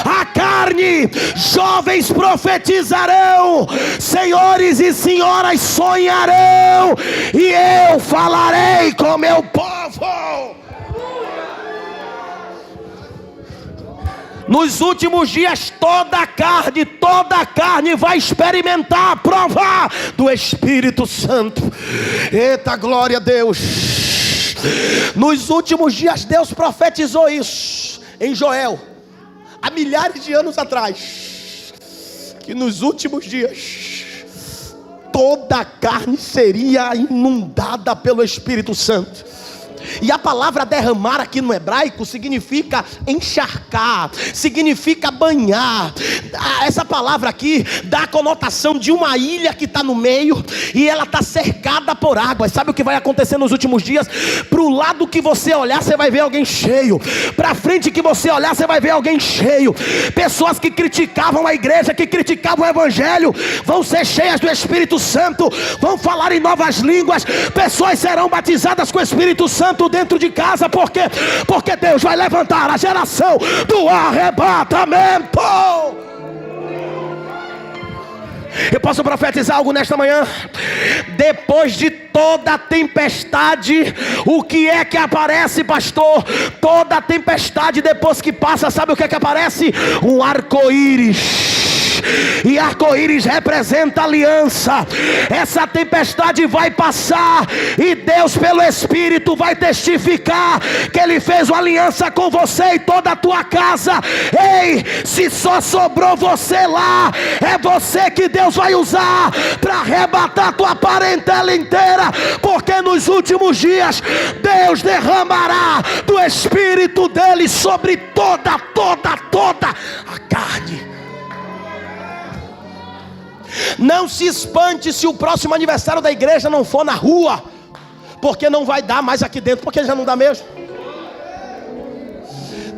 a carne. Jovens profetizarão, senhores e senhoras sonharão, e eu falarei com meu povo. Nos últimos dias toda a carne vai experimentar, provar do Espírito Santo. Eita glória a Deus. Nos últimos dias Deus profetizou isso em Joel, há milhares de anos atrás, que nos últimos dias toda a carne seria inundada pelo Espírito Santo. E a palavra derramar aqui no hebraico significa encharcar, significa banhar. Essa palavra aqui dá a conotação de uma ilha que está no meio e ela está cercada por água. Sabe o que vai acontecer nos últimos dias? Para o lado que você olhar, você vai ver alguém cheio. Para frente que você olhar, você vai ver alguém cheio. Pessoas que criticavam a igreja, que criticavam o evangelho, vão ser cheias do Espírito Santo, vão falar em novas línguas. Pessoas serão batizadas com o Espírito Santo dentro de casa. Por quê? Porque Deus vai levantar a geração do arrebatamento. Eu posso profetizar algo nesta manhã? Depois de toda tempestade, o que é que aparece, pastor? Toda tempestade, depois que passa, sabe o que é que aparece? Um arco-íris. E arco-íris representa aliança. Essa tempestade vai passar e Deus pelo Espírito vai testificar que Ele fez uma aliança com você e toda a tua casa. Ei, se só sobrou você lá, é você que Deus vai usar para arrebatar a tua parentela inteira, porque nos últimos dias Deus derramará do Espírito dele sobre toda a carne. Não se espante se o próximo aniversário da igreja não for na rua, porque não vai dar mais aqui dentro, porque já não dá mesmo.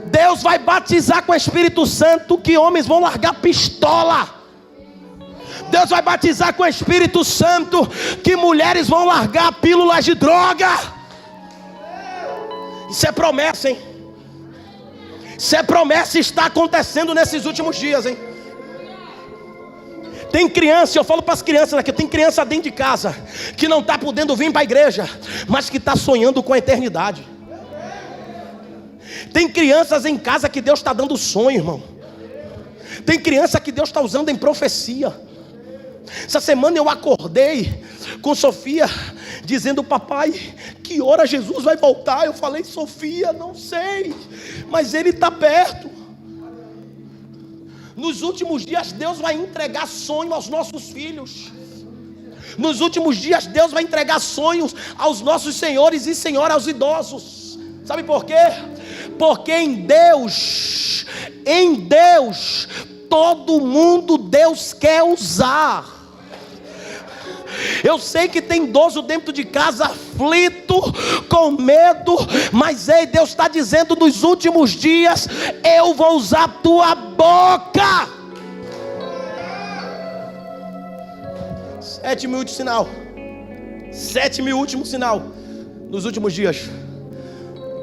Deus vai batizar com o Espírito Santo que homens vão largar pistola. Deus vai batizar com o Espírito Santo que mulheres vão largar pílulas de droga. Isso é promessa, hein? Isso é promessa, está acontecendo nesses últimos dias, hein? Tem criança, eu falo para as crianças aqui, tem criança dentro de casa que não está podendo vir para a igreja, mas que está sonhando com a eternidade. Tem crianças em casa que Deus está dando sonho, irmão. Tem criança que Deus está usando em profecia. Essa semana eu acordei com Sofia dizendo: papai, que hora Jesus vai voltar? Eu falei: Sofia, não sei, mas Ele está perto. Nos últimos dias Deus vai entregar sonho aos nossos filhos. Nos últimos dias Deus vai entregar sonhos aos nossos senhores e senhoras, aos idosos. Sabe por quê? Porque em Deus, todo mundo Deus quer usar. Eu sei que tem idoso dentro de casa aflito, com medo, mas ei, Deus está dizendo: nos últimos dias eu vou usar a tua boca. Sétimo e último sinal. Nos últimos dias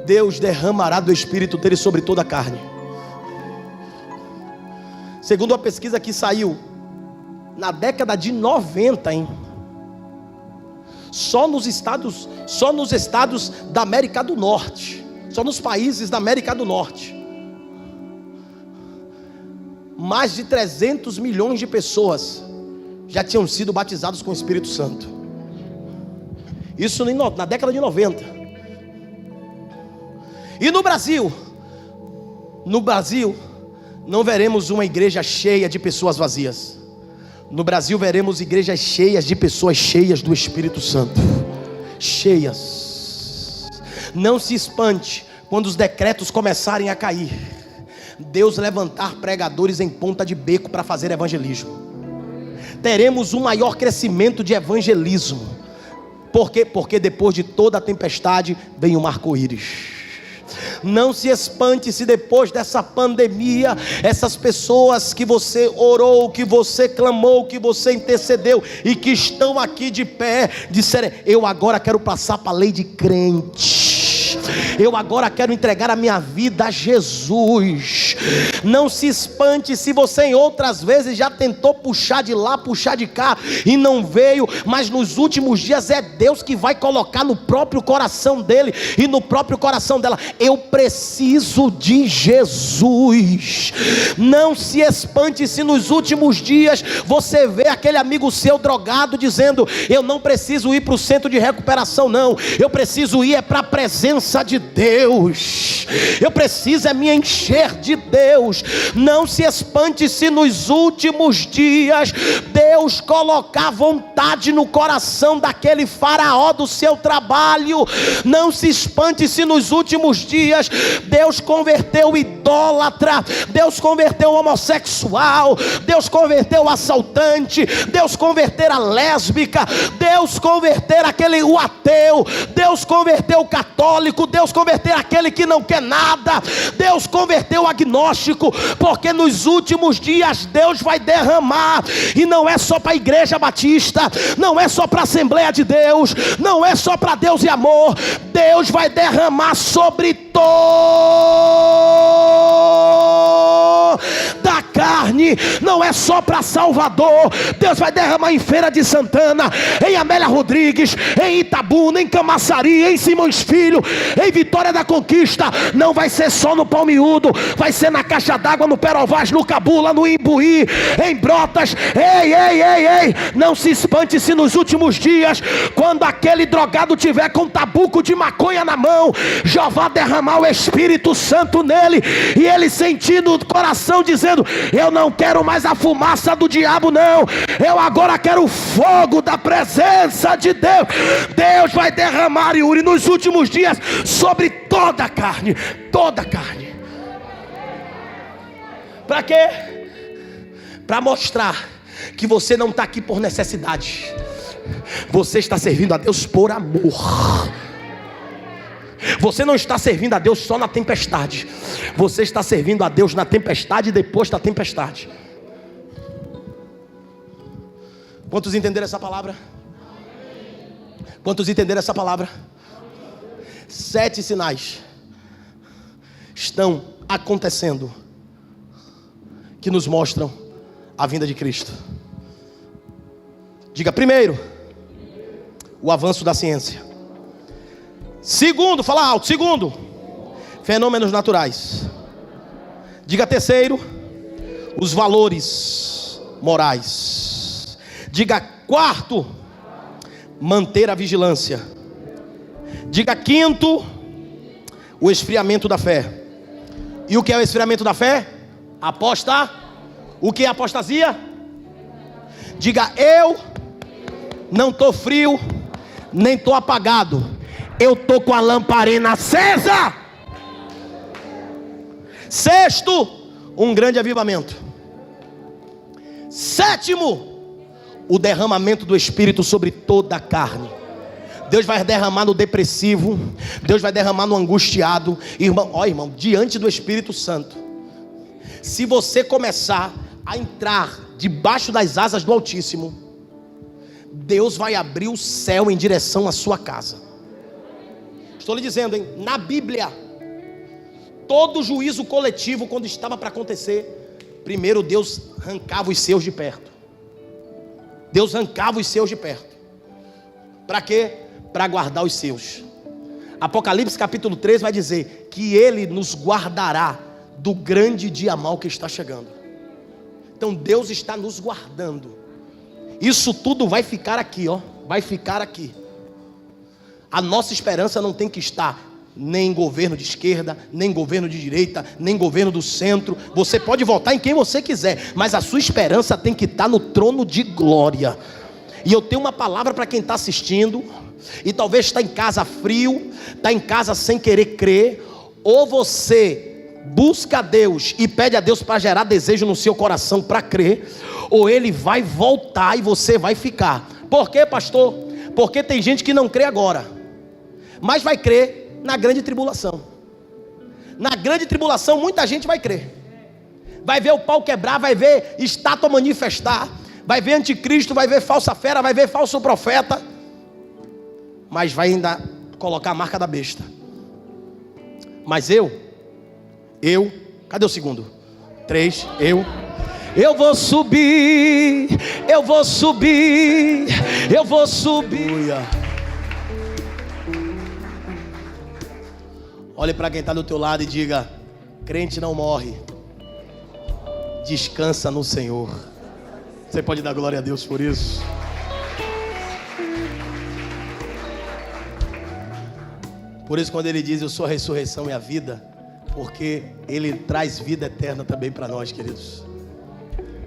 Deus derramará do Espírito dele sobre toda a carne. Segundo uma pesquisa que saiu na década de 90, hein? Só nos estados da América do Norte, só nos países da América do Norte, mais de 300 milhões de pessoas já tinham sido batizados com o Espírito Santo. Isso na década de 90. E no Brasil não veremos uma igreja cheia de pessoas vazias. No Brasil veremos igrejas cheias de pessoas cheias do Espírito Santo. Cheias. Não se espante quando os decretos começarem a cair. Deus levantar pregadores em ponta de beco para fazer evangelismo. Teremos um maior crescimento de evangelismo. Por quê? Porque depois de toda a tempestade vem um arco-íris. Não se espante se depois dessa pandemia, essas pessoas que você orou, que você clamou, que você intercedeu e que estão aqui de pé, disserem: eu agora quero passar para a lei de crente, eu agora quero entregar a minha vida a Jesus. Não se espante se você em outras vezes já tentou puxar de lá, puxar de cá e não veio, mas nos últimos dias é Deus que vai colocar no próprio coração dele e no próprio coração dela: eu preciso de Jesus. Não se espante se nos últimos dias você vê aquele amigo seu drogado dizendo: eu não preciso ir para o centro de recuperação, não, eu preciso ir para a presença de Deus, eu preciso me encher de Deus. Não se espante se nos últimos dias Deus colocar vontade no coração daquele faraó do seu trabalho. Não se espante se nos últimos dias Deus converteu o idólatra, Deus converteu o homossexual, Deus converteu o assaltante, Deus converter a lésbica, Deus converter o ateu, Deus converteu o católico, Deus converter aquele que não quer nada, Deus converteu o agnóstico, porque nos últimos dias Deus vai derramar, e não é só para a igreja batista, não é só para a Assembleia de Deus, não é só para Deus e amor. Deus vai derramar sobre toda a carne, não é só para Salvador. Deus vai derramar em Feira de Santana, em Amélia Rodrigues, em Itabuna, em Camaçari, em Simões Filho, em Vitória da Conquista. Não vai ser só no Palmiúdo, vai ser na Caixa d'Água, no Perovaz, no Cabula, no Imbuí, em Brotas. Ei, não se espante se nos últimos dias, quando aquele drogado tiver com um tabuco de maconha na mão, Jeová derramar o Espírito Santo nele, e ele sentir no coração dizendo: eu não quero mais a fumaça do diabo, não, eu agora quero o fogo da presença de Deus. Deus vai derramar, Yuri, nos últimos dias sobre toda a carne, toda a carne. Para quê? Para mostrar que você não está aqui por necessidade, você está servindo a Deus por amor. Você não está servindo a Deus só na tempestade, você está servindo a Deus na tempestade e depois da tempestade. Quantos entenderam essa palavra? Quantos entenderam essa palavra? 7 sinais estão acontecendo que nos mostram a vinda de Cristo. Diga: primeiro, o avanço da ciência. Segundo, fala alto. Segundo, fenômenos naturais. Diga: terceiro, os valores morais. Diga: quarto, manter a vigilância. Diga: quinto, o esfriamento da fé. E o que é o esfriamento da fé? O que é apostasia? Diga: eu não estou frio, nem estou apagado. Eu estou com a lamparina acesa. Sexto, um grande avivamento. Sétimo, o derramamento do Espírito sobre toda a carne. Deus vai derramar no depressivo, Deus vai derramar no angustiado. Irmão, ó irmão, diante do Espírito Santo, se você começar a entrar debaixo das asas do Altíssimo, Deus vai abrir o céu em direção à sua casa. Estou lhe dizendo, hein? Na Bíblia, todo juízo coletivo, quando estava para acontecer, primeiro Deus arrancava os seus de perto. Deus arrancava os seus de perto. Para quê? Para guardar os seus. Apocalipse capítulo 3 vai dizer que Ele nos guardará do grande dia mau que está chegando. Então Deus está nos guardando. Isso tudo vai ficar aqui, ó. Vai ficar aqui. A nossa esperança não tem que estar nem em governo de esquerda, nem em governo de direita, nem em governo do centro. Você pode votar em quem você quiser, mas a sua esperança tem que estar no trono de glória. E eu tenho uma palavra para quem está assistindo, e talvez está em casa frio, está em casa sem querer crer. Ou você busca a Deus e pede a Deus para gerar desejo no seu coração para crer, ou Ele vai voltar e você vai ficar. Por quê, pastor? Porque tem gente que não crê agora, mas vai crer na grande tribulação. Na grande tribulação muita gente vai crer. Vai ver o pau quebrar, vai ver estátua manifestar, vai ver anticristo, vai ver falsa fera, vai ver falso profeta, mas vai ainda colocar a marca da besta. Mas cadê o segundo? 3, eu vou subir, eu vou subir, eu vou subir. Olhe para quem está do teu lado e diga: crente não morre, descansa no Senhor. Você pode dar glória a Deus por isso? Por isso, quando Ele diz eu sou a ressurreição e a vida, porque Ele traz vida eterna também para nós, queridos.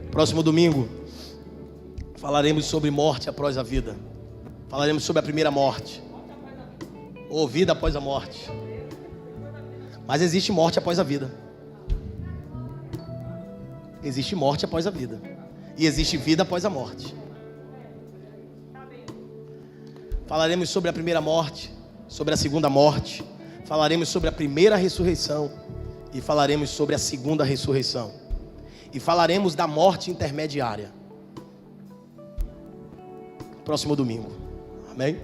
Próximo domingo falaremos sobre morte após a vida. Falaremos sobre a primeira morte, ou vida após a morte. Mas existe morte após a vida. Existe morte após a vida. E existe vida após a morte. Falaremos sobre a primeira morte, sobre a segunda morte. Falaremos sobre a primeira ressurreição. E falaremos sobre a segunda ressurreição. E falaremos da morte intermediária. Próximo domingo. Amém?